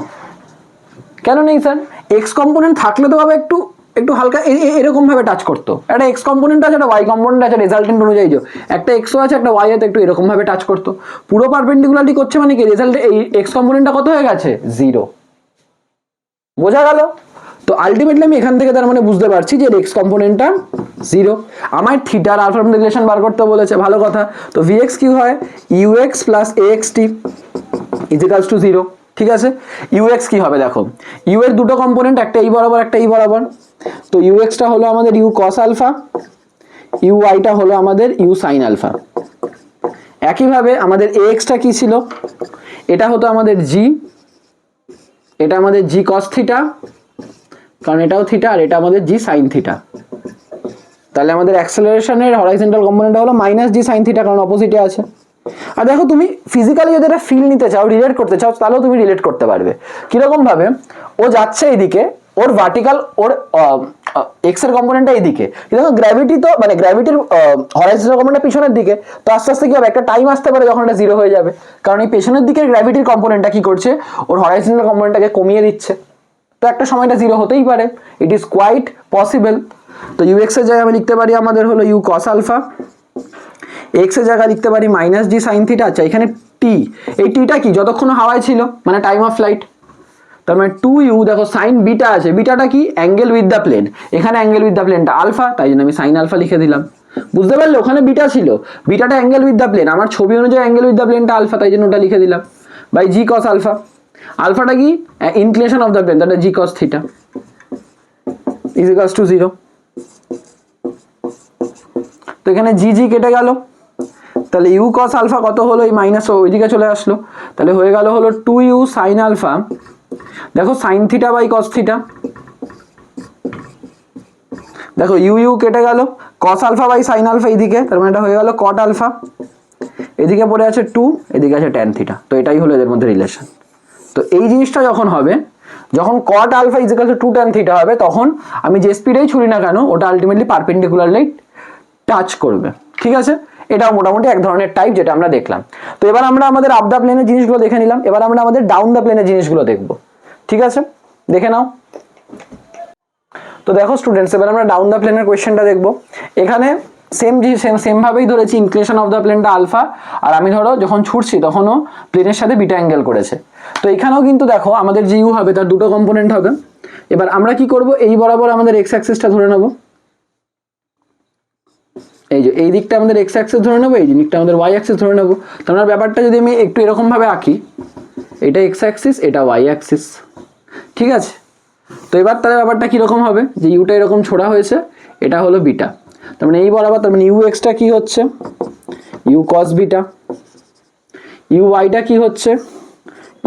কেন নেই স্যার? এক্স কম্পোনেন্ট থাকলে তো ভাবে একটু একটু হালকা এরকম ভাবে টাচ করতো। একটা এক্স কম্পোনেন্ট আছে, একটা ওয়াই কম্পোনেন্ট আছে, রেজাল্টেন্ট অনুযায়ী একটা এক্সও আছে, একটা ওয়াই আছে, একটু এরকম ভাবে টাচ করতো। পুরো পারপেন্ডিকুলারলি করছে মানে কি রেজাল্ট এই এক্স কম্পোনেন্টটা কত হয়ে গেছে? 0। বোঝা গেল? তো আলটিমেটলি আমি এখান থেকে তার মানে বুঝতে পারছি যে এক্স কম্পোনেন্টটা 0। আমার থিটার আলফা রিলেশন বার করতে বলেছে, ভালো কথা। তো ভিএক্স কি হয়? U x plus a x t. Equals to 0। ঠিক আছে, ইউএক্স কি হবে দেখো, ইউ এর দুটো কম্পোনেন্ট, একটা এই বরাবর একটা এই বরাবর, তো ইউএক্সটা হলো আমাদের ইউ কস আলফা, ইউ ওয়াইটা হলো আমাদের ইউ সাইন আলফা। একইভাবে আমাদের এক্সটা কি ছিল, এটা হতো আমাদের জি, এটা আমাদের জি কস থিটা, কারণ এটাও থিটা, আর এটা আমাদের জি সাইন থিটা। তাহলে আমাদের অ্যাক্সেলারেশনের হরাইজন্টাল কম্পোনেন্টটা হলো মাইনাস জি সাইন থিটা, কারণ অপোজিটে আছে। আর দেখো তুমি ফিজিক্যালি যদি এটা ফিল নিতে চাও, রিলেট করতে চাও, তাহলেও তুমি রিলেট করতে পারবে। কিরকম ভাবে, ও যাচ্ছে এইদিকে, ওর ভার্টিক্যাল, ওর এক্স এর কম্পোনেন্টটা এইদিকে, দেখো গ্র্যাভিটি তো মানে গ্র্যাভিটির হরাইজন্টাল কম্পোনেন্টটা পিছনের দিকে, তো আস্তে আস্তে কি হবে, একটা টাইম আসতে পারে যখন এটা 0 হয়ে যাবে, কারণ এই পেছনের দিকের গ্র্যাভিটির কম্পোনেন্টটা কি করছে, ওর হরাইজন্টাল কম্পোনেন্টটাকে কমিয়ে দিচ্ছে, তো একটা সময়টা 0 হতেই পারে, ইট ইজ কোয়াইট পসিবল। তো ইউএক্স এর জায়গায় আমি লিখতে পারি আমাদের হলো ইউ কস আলফা, এক্স এর জায়গায় লিখতে পারি মাইনাস জি সাইন থিটা। আচ্ছা, এখানে টি, এই টিটা কি যতক্ষণ হাওয়ায় ছিল, মানে টাইম অফ ফ্লাইট, তার মানে 2u, দেখো সাইন বিটা আছে, বিটাটা কি অ্যাঙ্গেল উইথ দ্য প্লেন, এখানে অ্যাঙ্গেল উইথ দ্য প্লেনটা আলফা, তাই জন্য আমি সাইন আলফা লিখে দিলাম। বুঝতে পারলে, ওখানে বিটা ছিল, বিটাটা অ্যাঙ্গেল উইথ দ্য প্লেন, আমার ছবি অনুযায়ী অ্যাঙ্গেল উইথ দ্য প্লেনটা আলফা, তাই জন্য ওটা লিখে দিলাম বাই জি কস আলফা। আলফাটা কি inclination of the plane, that is g cos theta is equals to 0। তো এখানে জি জি কেটে গেল, তাহলে ইউ কস আলফা কত হলো, এই মাইনাস ওইদিকে চলে আসলো, তাহলে হয়ে গেল হলো 2u সাইন আলফা, দেখো sine theta by cos theta, দেখো ইউ ইউ কেটে গেল, cos alpha by sine alpha এইদিকে, তার মানে এটা হয়ে গেল কট আলফা, এদিকে পড়ে আছে 2, এদিকে আছে ট্যান থিটা, তো এটাই হলো এদের মধ্যে রিলেশন। তো এই জিনিসটা যখন হবে, যখন cot alpha is equal to 2 tan theta হবে, তখন আমি যে স্পিডেই ছুরি না কেন, ওটা আলটিমেটলি পারপেন্ডিকুলারলি টাচ করবে। ঠিক আছে, এটাও মোটামুটি এক ধরনের টাইপ, যেটা আমরা দেখলাম। তো এবার আমরা আমাদের আপ দ্য প্লেনের জিনিসগুলো দেখে নিলাম, এবার আমরা আমাদের ডাউন দ্য প্লেনের জিনিসগুলো দেখবো। ঠিক আছে, দেখে নাও। তো দেখো স্টুডেন্টস, এবার আমরা ডাউন দ্য প্লেনের কোয়েশ্চেনটা দেখবো। এখানে সেম ভাবেই ধরেছি ইনক্লিনেশন অফ দ্য প্লেনটা আলফা, আর আমি ধরো যখন ছুটছি তখনও প্লেনের সাথে বিটা অ্যাঙ্গেল করেছে। তো এখানেও কিন্তু দেখো আমাদের যে ইউ হবে তার দুটো কম্পোনেন্ট হবে। এবার আমরা কি করব, এই বরাবর আমাদের এক্স অ্যাক্সিসটা ধরে নেব, এই যে এই দিকটা আমাদের এক্স অ্যাক্সিস ধরে নেবো, এই দিকটা আমাদের ওয়াই অ্যাক্সিস ধরে নেবো। তোমরা ব্যাপারটা যদি আমি একটু এরকম ভাবে আঁকি, এটা এক্স অ্যাক্সিস, এটা ওয়াই অ্যাক্সিস। ঠিক আছে, তো এবার তাহলে ব্যাপারটা কিরকম হবে, যে ইউটা এরকম ছোড়া হয়েছে, এটা হলো বিটা, তার মানে এই বরাবর, তার মানে ইউ এক্সটা কি হচ্ছে ইউ কস বিটা, ইউ ওয়াইটা কি হচ্ছে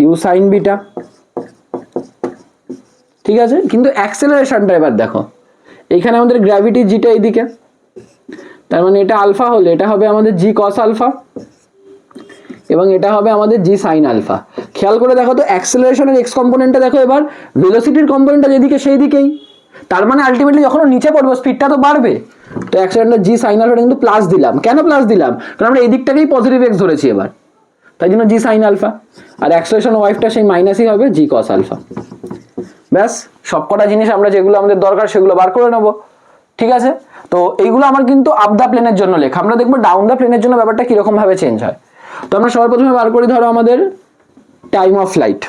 ইউ সাইন বিটা। ঠিক আছে, কিন্তু অ্যাক্সেলারেশনটা এবার দেখো, এইখানে আমাদের গ্র্যাভিটি জিটা এইদিকে, তার মানে এটা আলফা হলে এটা হবে আমাদের জি কস আলফা, এবং এটা হবে আমাদের জি সাইন আলফা। খেয়াল করে দেখো তো, অ্যাক্সেলারেশনের এক্স কম্পোনেন্টটা দেখো, এবার ভেলোসিটির কম্পোনেন্টটা যেদিকে সেই দিকেই, তার মানে আলটিমেটলি যখন নিচে পড়বো স্পিডটা তো বাড়বে। তো অ্যাক্সেলারেশনটা জি সাইন আলফাটা কিন্তু প্লাস দিলাম, কেন প্লাস দিলাম, কারণ আমরা এই দিকটাকেই পজিটিভ এক্স ধরেছি এবার, তাই জন্য জি সাইন আলফা, আর অ্যাক্সেলারেশন ওয়াইফটা সেই মাইনাসই হবে জি কস আলফা। ব্যাস, সবকটা জিনিস আমরা যেগুলো আমাদের দরকার সেগুলো বার করে নেবো। ঠিক আছে, তো এইগুলো আমার কিন্তু আপ দ্য প্লেনের জন্য লেখা, আমরা দেখবো ডাউন দ্য প্লেনের জন্য ব্যাপারটা কিরকম ভাবে চেঞ্জ হয়। তো আমরা সবার প্রথমে বার করি ধরো আমাদের টাইম অফ ফ্লাইট।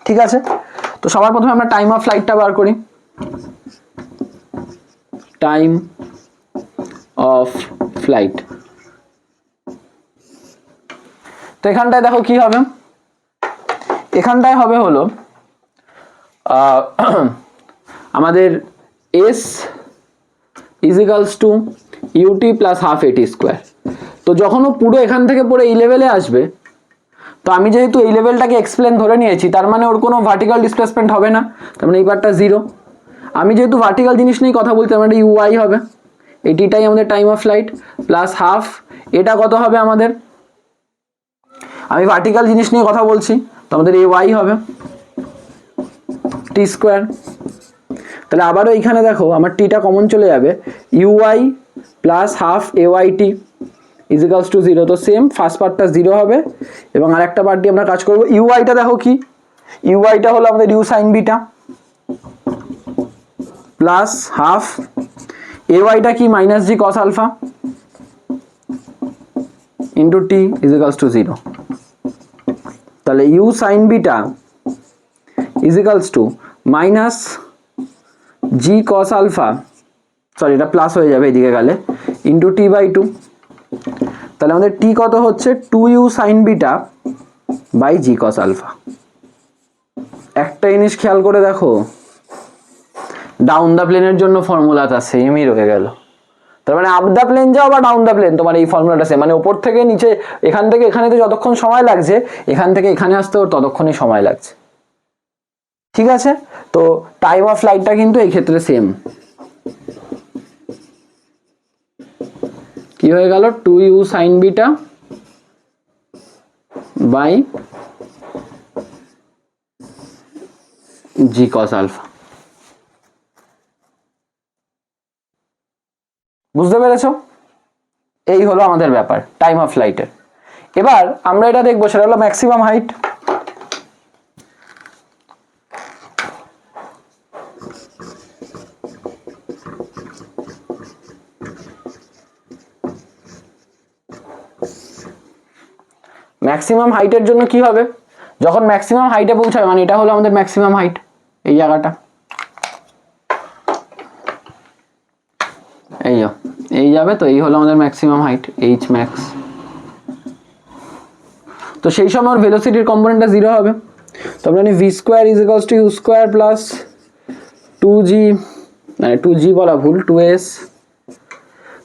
ঠিক আছে, তো সবার প্রথমে আমরা টাইম অফ ফ্লাইটটা বার করি, টাইম অফ ফ্লাইট। তো এখানটায় দেখো কি হবে, এখানটায় হবে হলো আমাদের s is equals to u t plus half a t square. তো যখন ও পুরো এখান থেকে পড়ে এই লেভেলে আসবে, তো আমি যেহেতু এই লেভেলটাকে এক্সপ্লেন ধরে নিয়েছি, তার মানে ওর কোনো ভার্টিক্যাল ডিসপ্লেসমেন্ট হবে না, তার মানে এই পার্টটা 0। আমি যেহেতু ভার্টিক্যাল জিনিস নিয়ে কথা বলছি, আমার ইউআই হবে, এটিটাই আমাদের time of flight, plus half, এটা কত হবে আমাদের, আমি ভার্টিক্যাল জিনিস নিয়ে কথা বলছি, তো আমাদের এ ওয়াই হবে টি স্কোয়ার। তাহলে আবারও এইখানে দেখো আমার টিটা কমন চলে যাবে, u y plus half a y t is equals to 0। তো সেম ফার্স্ট পার্টটা 0 হবে, এবং আরেকটা পার্ট দিয়ে আমরা কাজ করবো। ইউআইটা দেখো কি, ইউআইটা হলো আমাদের u sine beta plus half a ওয়াইটা কি minus g cos alpha into t is equals to 0। তাহলে u sine beta is equals to minus g cos alpha, sorry এটা প্লাস হয়ে যাবে এদিকে গেলে, ইন্টু টি বাই 2। তাহলে আমাদের টি কত হচ্ছে 2u sine beta by g cos alpha. একটা জিনিস খেয়াল করে দেখো, ডাউন দ্য প্লেনের জন্য ফর্মুলাটা সেমই রয়ে গেল। তার মানে আপ দ্য প্লেন যাও বা ডাউন দ্য প্লেন, তোমার এই ফর্মুলাটা সেম। মানে ওপর থেকে নিচে, এখান থেকে এখানে তো যতক্ষণ সময় লাগছে, এখান থেকে এখানে আসতে ওর ততক্ষণই সময় লাগছে। ঠিক আছে, তো টাইম অফ ফ্লাইটটা কিন্তু এই ক্ষেত্রে সেম। কি হয়ে গেল, 2u sin beta by g cos alpha. বুঝতে পেরেছো? এই হলো আমাদের ব্যাপার টাইম অফ ফ্লাইটের। এবার আমরা এটা দেখবো, সেটা হলো ম্যাক্সিমাম হাইট। ম্যাক্সিমাম হাইটের জন্য কি হবে, যখন ম্যাক্সিমাম হাইটে পৌঁছাবে, মানে এটা হলো আমাদের ম্যাক্সিমাম হাইট, এই জায়গাটা, এই যাবে, তো এই হলো আমাদের ম্যাক্সিমাম হাইট এইচ ম্যাক্স। তো সেই সময় ভেলোসিটির কম্পোনেন্টটা 0 হবে। তো আমরা জানি v square is equals to u square plus 2g, মানে 2g বলা ভুল, 2s।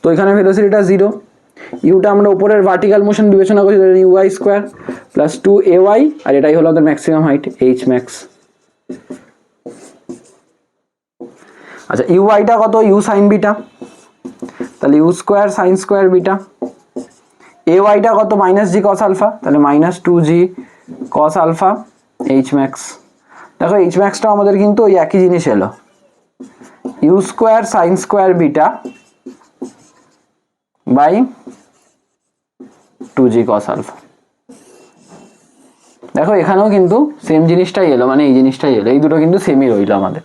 তো এখানে ভেলোসিটিটা 0, ইউটা আমরা উপরের ভার্টিক্যাল মোশন বিবেচনা করছি, ইউআই স্কোয়ার প্লাস 2ay, আর এটাই হলো আমাদের ম্যাক্সিমাম হাইট এইচ ম্যাক্স। আচ্ছা, ইউআইটা কত, ইউ সাইন বিটা, তাহলে u square sine square beta. A ওয়াইটা কত, মাইনাস জি কস আলফা, তাহলে minus 2g cos alpha H max. দেখো এইচ ম্যাক্সটাও আমাদের কিন্তু ওই একই জিনিস এলো, u square sine square beta by 2g cos alpha. দেখো এখানেও কিন্তু সেম জিনিসটাই এলো, মানে এই জিনিসটাই এলো, এই দুটো কিন্তু সেমই রইলো আমাদের।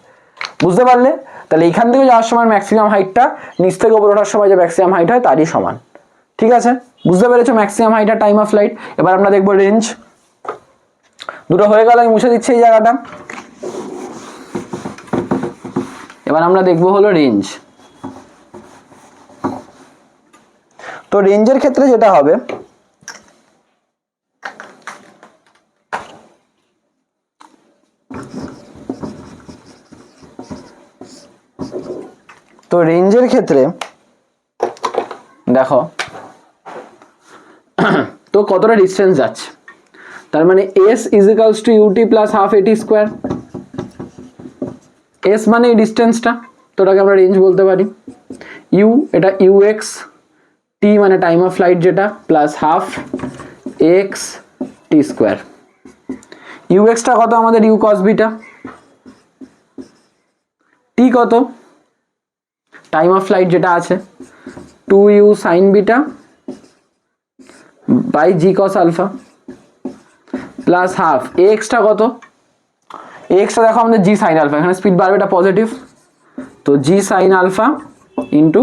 বুঝতে পারলে? তাহলে এখান থেকে যাওয়ার সময় ম্যাক্সিমাম হাইটটা নিচ থেকে উপর ওঠার সময় যে ম্যাক্সিমাম হাইট হয় তারই সমান। ঠিক আছে, বুঝতে পেরেছো ম্যাক্সিমাম হাইট আর টাইম অফ ফ্লাইট। এবার আমরা দেখবো রেঞ্জ। দুটো হয়ে গেল, আমি মুছে দিচ্ছি এই জায়গাটা। এবার আমরা দেখবো হলো রেঞ্জ। তো রেঞ্জের ক্ষেত্রে যেটা হবে, তো রেঞ্জের ক্ষেত্রে দেখো তো কতটা ডিস্টেন্স যাচ্ছে, তার মানে s is equals to u t plus half a t square. s মানে এই ডিস্টেন্সটা, তো ওটাকে আমরা রেঞ্জ বলতে পারি। ইউ, এটা ইউ এক্স, টি মানে টাইম অফ ফ্লাইট যেটা, plus half x t square. U এক্সটা কত আমাদের, ইউ কস বিটা, টি কত, টাইম অফ ফ্লাইট যেটা আছে 2u sine beta by g cos alpha plus half এক্সটা কত, এক্সটা দেখো আমাদের জি সাইন আলফা, এখানে স্পিড বাড়বে, এটা পজিটিভ, তো জি সাইন আলফা ইন্টু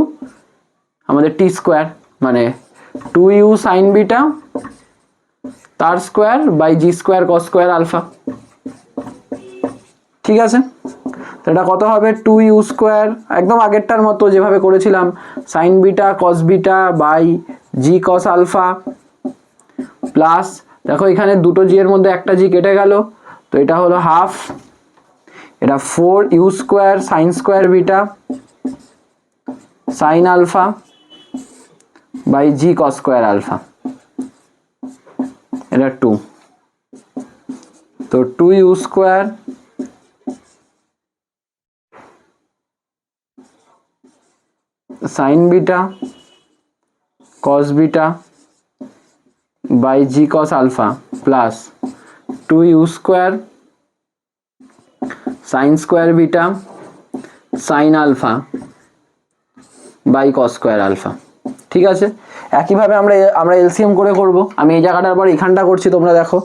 আমাদের টি স্কোয়ার, মানে 2u সাইন বিটা তার square by g square cos square alpha. ঠিক আছে, তো এটা কত হবে, 2u স্কোয়ার, একদম আগেরটার মতো যেভাবে করেছিলাম, sine beta cos beta by g cos alpha plus, দেখো এখানে দুটো জি এর মধ্যে একটা জি কেটে গেল, তো এটা হলো হাফ, এটা 4u square sine square beta sine alpha by g cos square alpha, এটা 2, তো 2u square sine beta cos beta by g cos alpha plus 2u square sine square beta sine alpha by cos square alpha. ঠিক আছে, একইভাবে আমরা LCM করে করব। আমি এই জায়গাটার পর এখানটা করছি, তোমরা দেখো।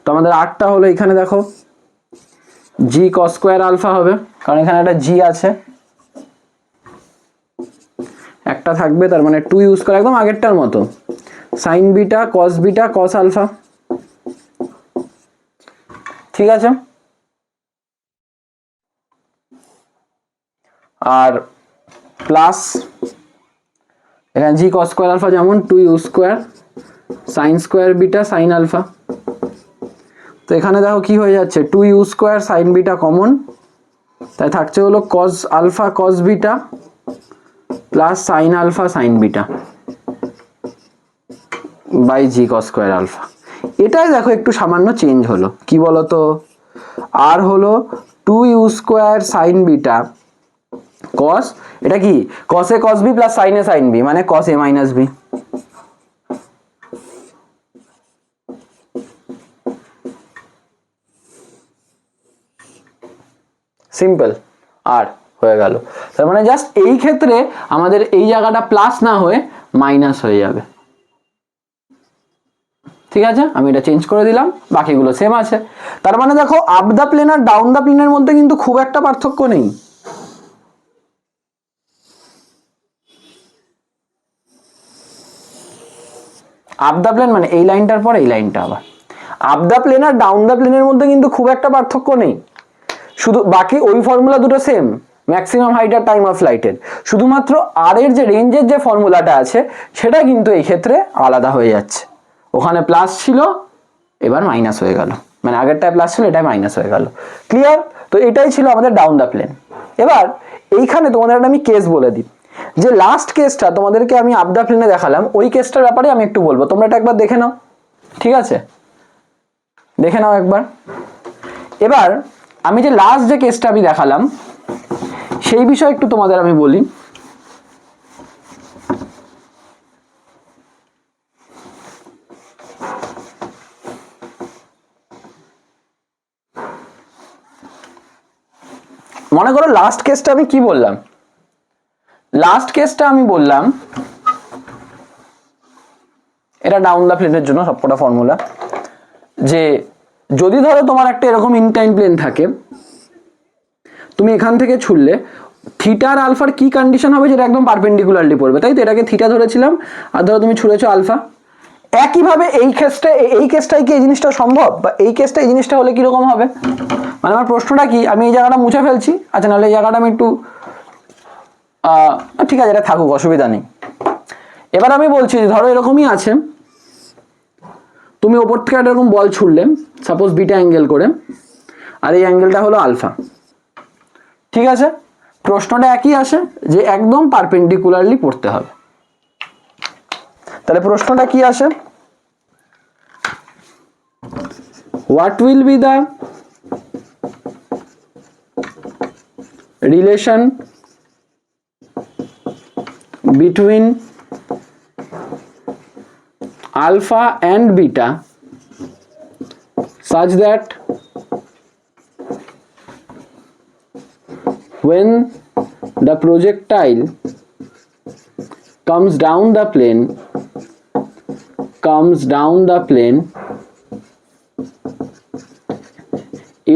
তো আমাদের 8টা হলো, এখানে দেখো জি কস স্কোয়ার আলফা হবে, কারণ এখানে একটা জি আছে, একটা থাকবে, তার মানে 2u স্কোয়ার, একদম আগেরটার মতো, সাইন বিটা কস আলফা। ঠিক আছে, আর প্লাস এখানে জি কস স্কোয়ার আলফা যেমন 2u square sine square beta sine alpha তো এখানে দেখো কি হয়ে যাচ্ছে, 2u square sine beta common, তাই থাকছে হলো cos alpha cos beta plus sine alpha sine beta by g cos square alpha. এটাই দেখো একটু সামান্য চেঞ্জ হলো, কি বলতো, আর হলো 2u স্কোয়ার সাইন বিটা কস, এটা কি কস A cos B plus sign A sine B, মানে কস এ মাইনাস বি। সিম্পল, আর হয়ে গেল। তার মানে জাস্ট এই ক্ষেত্রে আমাদের এই জায়গাটা প্লাস না হয়ে মাইনাস হয়ে যাবে। ঠিক আছে, আমি এটা চেঞ্জ করে দিলাম, বাকিগুলো সেম আছে। তার মানে দেখো আপ দা প্লেন আর ডাউন দা প্লেনের মধ্যে কিন্তু খুব একটা পার্থক্য নেই। আপ দা প্লেন মানে এই লাইনটার পর এই লাইনটা, আবার আপ দা প্লেন আর ডাউন দা প্লেনের মধ্যে কিন্তু খুব একটা পার্থক্য নেই, শুধু বাকি ওই ফর্মুলা দুটো সেম, ম্যাক্সিমাম হাইট আর টাইম অফ লাইটের, শুধুমাত্র আর এর যে রেঞ্জের যে ফর্মুলাটা আছে সেটা কিন্তু এই ক্ষেত্রে আলাদা হয়ে যাচ্ছে। ওখানে প্লাস ছিল, এবার মাইনাস হয়ে গেল, মানে আগেরটায় প্লাস ছিল, এটাই মাইনাস হয়ে গেল। ক্লিয়ার? তো এটাই ছিল আমাদের ডাউন দা প্লেন। এবার এইখানে তোমাদের একটা আমি কেস বলে দিই, যে লাস্ট কেসটা তোমাদেরকে আমি আপ দা প্লেনে দেখালাম, ওই কেসটার ব্যাপারে আমি একটু বলবো, তোমরা এটা একবার দেখে নাও। ঠিক আছে, দেখে নাও একবার। এবার আমি যে লাস্ট যে কেসটা আমি দেখালাম সেই বিষয়ে একটু তোমাদের আমি বলি। মনে করো লাস্ট কেসটা আমি কি বললাম, লাস্ট কেসটা আমি বললাম এটা ডাউন দা প্লেনের জন্য সবকটা ফর্মুলা, যে যদি ধরো তোমার একটা এরকম ইনক্লাইন প্লেন থাকে, তুমি এখান থেকে ছুড়লে থিটা আর আলফার কি কন্ডিশন হবে, যেটা একদম পারপেন্ডিকুলারলি পড়বে, তাই তো? এটাকে থিটা ধরেছিলাম আর ধরো তুমি ছুড়েছো আলফা। একইভাবে এই কেসটাই কি এই জিনিসটা সম্ভব, বা এই কেসটা এই জিনিসটা হলে কিরকম হবে? মানে আমার প্রশ্নটা কি, আমি এই জায়গাটা মুছে ফেলছি, আচ্ছা নাহলে এই জায়গাটা আমি একটু ঠিক আছে এটা থাকুক, অসুবিধা নেই। এবার আমি বলছি যে ধরো এরকমই আছে, তুমি ওপর থেকে একটা এরকম বল ছুড়লে, সাপোজ বিটা অ্যাঙ্গেল করে, আর এই অ্যাঙ্গেলটা হলো আলফা। ঠিক আছে, প্রশ্নটা একই আসে যে একদম পারপেন্ডিকুলারলি পড়তে হবে। তাহলে প্রশ্নটা কি আসে, what will be the relation between alpha and beta such that when the projectile comes down the plane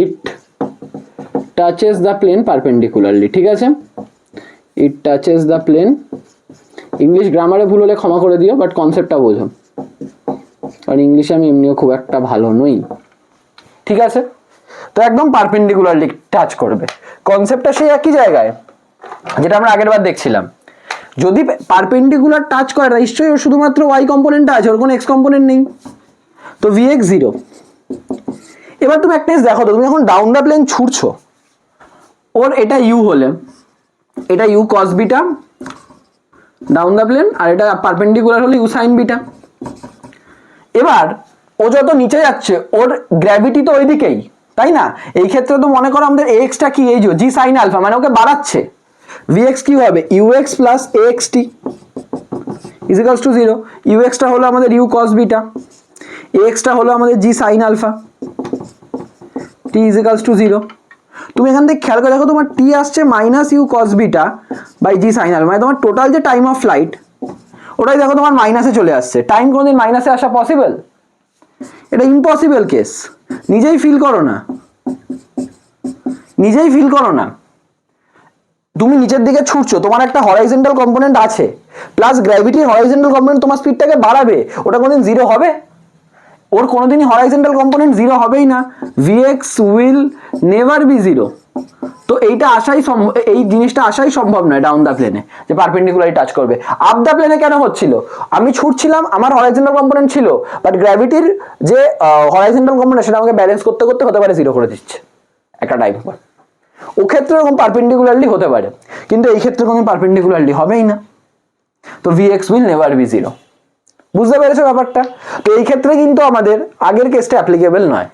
it touches the plane perpendicularly। ঠিক আছে, it touches the plane, English গ্রামারে ভুল হলে ক্ষমা করে দিও, বাট কনসেপ্টটা বোঝো, কারণ ইংলিশে আমি এমনিও খুব একটা ভালো নই। ঠিক আছে, তো একদম পারপেন্ডিকুলারলি টাচ করবে, কনসেপ্টটা সেই একই জায়গায় যেটা আমরা আগের বার দেখছিলাম। যদি পারপেন্ডিকুলার টাচ করে, নিশ্চয়ই ওর শুধুমাত্র ওয়াই কম্পোনেন্টটা আছে, ওর কোনো এক্স কম্পোনেন্ট নেই, তো ভিএক্স 0। এবার তুমি একটা জিনিস দেখো তো, তুমি যখন ডাউন দ্য প্লেন ছুটছো, ওর এটা ইউ হলে, এটা u cos beta down the plane, আর এটা পারপেন্ডিকুলার হলে ইউ সাইন বিটা। এবার ও যত নিচে যাচ্ছে ওর গ্র্যাভিটি তো ওইদিকেই, তাই না? এই ক্ষেত্রে তো মনে করো আমাদের এক্সটা কি, এই যে জি সাইন আলফা, মানে ওকে বাড়াচ্ছে, ভিএক্স কি হবে, UX plus a x t equals to 0। ইউএক্সটা হলো আমাদের ইউ কস বিটা, এএক্সটা হলো আমাদের g sine alpha, T ইজিক্যালস to 0। তুমি এখান থেকে খেয়াল করে দেখো, তোমার টি আসছে minus u cos beta by g sine alpha, মানে তোমার টোটাল যে টাইম অফ ফ্লাইট ওটাই দেখো তোমার মাইনাসে চলে আসছে। টাইম কোনোদিন মাইনাসে আসা পসিবল? এটা ইম্পসিবল কেস। নিজেই ফিল করো না, নিজেই ফিল করো না। তুমি নিচের দিকে ছুটছো, তোমার একটা হরাইজন্টাল কম্পোনেন্ট আছে, প্লাস গ্র্যাভিটির হরাইজন্টাল কম্পোনেন্ট তোমার স্পিডটাকে বাড়াবে, ওটা কোনোদিন 0 হবে? ওর কোনোদিনই হরাইজন্টাল কম্পোনেন্ট 0 হবেই না। VX will never be 0। তো এইটা এই জিনিসটা আসাই সম্ভব নয় ডাউন দ্য প্লেনে, যে পারপেন্ডিকুলারলি টাচ করবে। আপ দ্য প্লেনে কেন হচ্ছিল? আমি ছুটছিলাম, আমার হরাইজন্টাল কম্পোনেন্ট ছিল, বাট গ্র্যাভিটির যে হরাইজন্টাল কম্পোনেন্ট সেটা আমাকে ব্যালেন্স করতে করতে হতে পারে জিরো করে দিচ্ছে একটা টাইম পর। ও ক্ষেত্রে এরকম পারপেন্ডিকুলারলি হতে পারে, কিন্তু এই ক্ষেত্রে কোনো পারপেন্ডিকুলারলি হবেই না। তো Vx will never be zero. বুঝতে পেরেছো ব্যাপারটা? তো এই ক্ষেত্রে কিন্তু আমাদের আগের কেসটা অ্যাপ্লিকেবল নয়।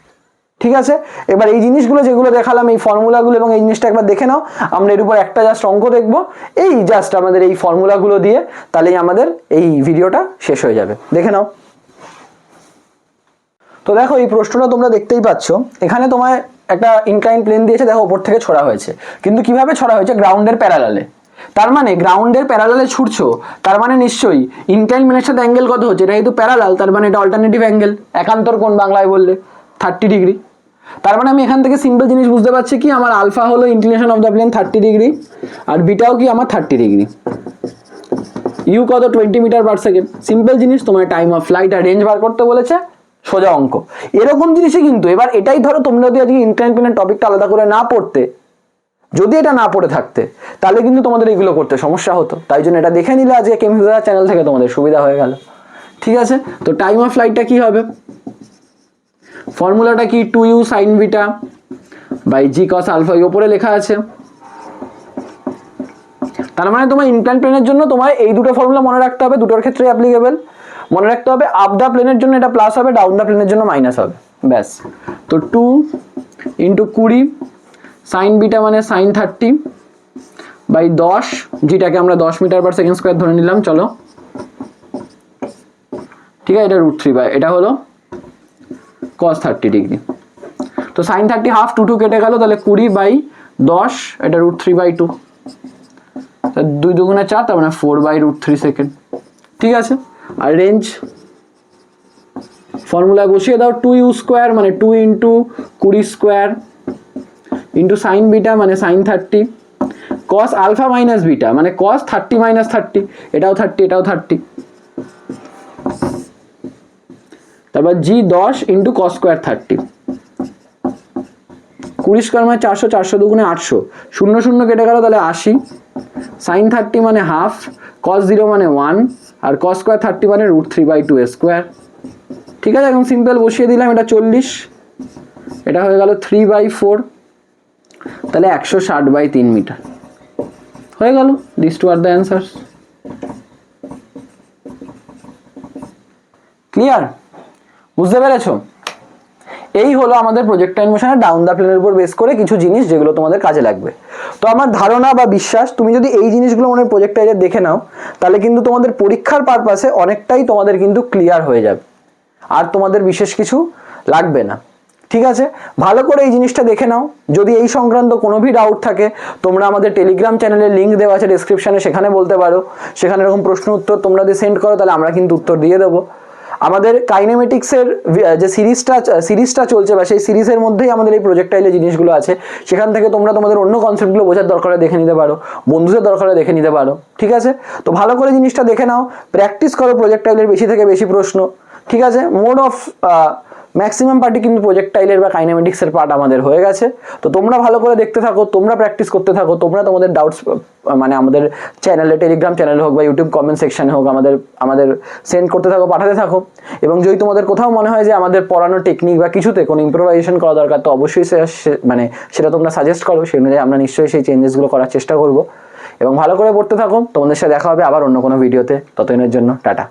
ঠিক আছে, এবার এই জিনিসগুলো যেগুলো দেখালাম, এই ফর্মুলাগুলো এবং এই জিনিসটা একবার দেখে নাও। আমরা এর উপর একটা জাস্ট অঙ্ক দেখবো, এই জাস্ট আমাদের এই ফর্মুলাগুলো দিয়ে, তাহলেই আমাদের এই ভিডিওটা শেষ হয়ে যাবে। দেখে নাও। তো দেখো এই প্রশ্নটা তোমরা দেখতেই পাচ্ছ, এখানে তোমায় একটা ইনক্লাইন প্লেন দিয়েছে, দেখো ওপর থেকে ছড়া হয়েছে, কিন্তু কিভাবে ছড়া হয়েছে? গ্রাউন্ডের প্যারালালে। তার মানে গ্রাউন্ডের প্যারালালে ছুটছো, তার মানে নিশ্চয়ই ইনক্লাইন প্লেনের সাথে অ্যাঙ্গেল কত হচ্ছে? এটা যেহেতু প্যারালাল, তার মানে এটা অল্টারনেটিভ অ্যাঙ্গেল, একান্তর কোণ বাংলায় বললে 30 ডিগ্রি। তার মানে আমি এখান থেকে সিম্পল জিনিস বুঝতে পারছি কি, আমার আলফা হলো inclination of the plane 30 degree, আর বিটাও কি আমার 30 ডিগ্রি। ইউ কত? 20 মিটার পার সেকেন্ড। সিম্পল জিনিস, তোমার টাইম অফ ফ্লাইট আর রেঞ্জ বার করতে বলেছে, সোজা অঙ্ক। এরকম জিনিসই কিন্তু এবার এটাই ধরো তোমরা যদি আজকে ইনক্লাইন প্লেনের টপিকটা আলাদা করে না পড়তে, যদি এটা না পড়ে থাকতে, তাহলে কিন্তু তোমাদের এগুলো করতে সমস্যা হতো। তাই জন্য এটা দেখে নিলে আজকে কেমিস্ট্রি চ্যানেল থেকে তোমাদের সুবিধা হয়ে গেল। ঠিক আছে, তো টাইম অফ ফ্লাইটটা কি হবে? ফর্মুলাটা কি? 2u sin beta by g cos alpha, উপরে লেখা আছে। তার মানে তোমার ইনক্লাইন প্লেনের জন্য তোমার এই দুটো ফর্মুলা মনে রাখতে হবে, দুটোর ক্ষেত্রে অ্যাপ্লিকেবল। মনে রাখতে হবে আপ দ্য প্লেনের জন্য এটা প্লাস হবে, ডাউন দ্য প্লেনের জন্য মাইনাস হবে, ব্যাস। তো 2 × 20 sin বিটা মানে sin 30 বাই 10, যেটাকে আমরা 10 মিটার পার সেকেন্ড স্কোয়ার ধরে নিলাম, চলো। ঠিক আছে, এটা √3 বাই, এটা হলো cos 30 ডিগ্রি। তো sin 30 হাফ, 2 কেটে গেল, তাহলে 20/10, এটা √3/2, 2 2 4, তার মানে 4/√3 সেকেন্ড। ঠিক আছে, আর রেঞ্জ ফর্মুলায় বসিয়ে দাও, 2u স্কোয়ার মানে 2 × 20 স্কোয়ার ইন্টু সাইন বিটা মানে sin 30, cos alpha minus beta মানে cos 30 - 30, এটাও 30, এটাও 30, তারপর g 10 × cos স্কোয়ার 30, 20 স্কোয়ার মানে 400, 400 2 × 800, 0 0 কেটে গেল, তাহলে 80, sin 30 মানে হাফ, cos 0 মানে 1, আর cos স্কোয়ার 30 মানে √3/2 স্কোয়ার। ঠিক আছে, এখন সিম্পল বসিয়ে দিলাম, এটা 40, এটা হয়ে গেল 3/4, তাহলে 160/3 মিটার হয়ে গেল। This two are the answers. Clear? বুঝতে পেরেছো? এই হলো আমাদের প্রজেক্টাইল মোশনের ডাউন দ্য প্লেনের উপর বেস করে কিছু জিনিস যেগুলো তোমাদের কাজে লাগবে। তো আমার ধারণা বা বিশ্বাস, তুমি যদি এই জিনিসগুলো মনে প্রজেক্টাইলে দেখে নাও, তাহলে কিন্তু তোমাদের পরীক্ষার পারপাসে অনেকটাই তোমাদের কিন্তু ক্লিয়ার হয়ে যাবে, আর তোমাদের বিশেষ কিছু লাগবে না। ঠিক আছে, ভালো করে এই জিনিসটা দেখে নাও। যদি এই সংক্রান্ত কোনো ভি ডাউট থাকে, তোমরা আমাদের টেলিগ্রাম চ্যানেলের লিঙ্ক দেওয়া আছে ডেসক্রিপশনে, সেখানে বলতে পারো। সেখানে এরকম প্রশ্ন উত্তর তোমরা যদি সেন্ড করো, তাহলে আমরা কিন্তু উত্তর দিয়ে দেবো। আমাদের কাইনেমেটিক্সের যে সিরিজটা চলছে, বা সেই সিরিজের মধ্যেই আমাদের এই প্রজেক্টাইলের জিনিসগুলো আছে, সেখান থেকে তোমরা তোমাদের অন্য কনসেপ্টগুলো বোঝার দরকারে দেখে নিতে পারো, বন্ধুদের দরকারে দেখে নিতে পারো। ঠিক আছে, তো ভালো করে জিনিসটা দেখে নাও, প্র্যাকটিস করো প্রজেক্টাইলের বেশি থেকে বেশি প্রশ্ন। ঠিক আছে, মোড অফ ম্যাক্সিমাম পার্টি কিন্তু প্রজেক্টাইলের বা কাইনেমেটিক্সের পার্ট আমাদের হয়ে গেছে। তো তোমরা ভালো করে দেখতে থাকো, তোমরা প্র্যাকটিস করতে থাকো, তোমরা তোমাদের ডাউটস মানে আমাদের চ্যানেলে, টেলিগ্রাম চ্যানেলে হোক বা ইউটিউব কমেন্ট সেকশনে হোক, আমাদের সেন্ড করতে থাকো, পাঠাতে থাকো। এবং যদি তোমাদের কোথাও মনে হয় যে আমাদের পড়ানোর টেকনিক বা কিছুতে কোনো ইম্প্রোভাইজেশন করা দরকার, তো অবশ্যই সেটা তোমরা সাজেস্ট করো, সেই অনুযায়ী আমরা নিশ্চয়ই সেই চেঞ্জেসগুলো করার চেষ্টা করবো। এবং ভালো করে পড়তে থাকো। তোমাদের সাথে দেখা হবে আবার অন্য কোনো ভিডিওতে, ততদিনের জন্য টাটা।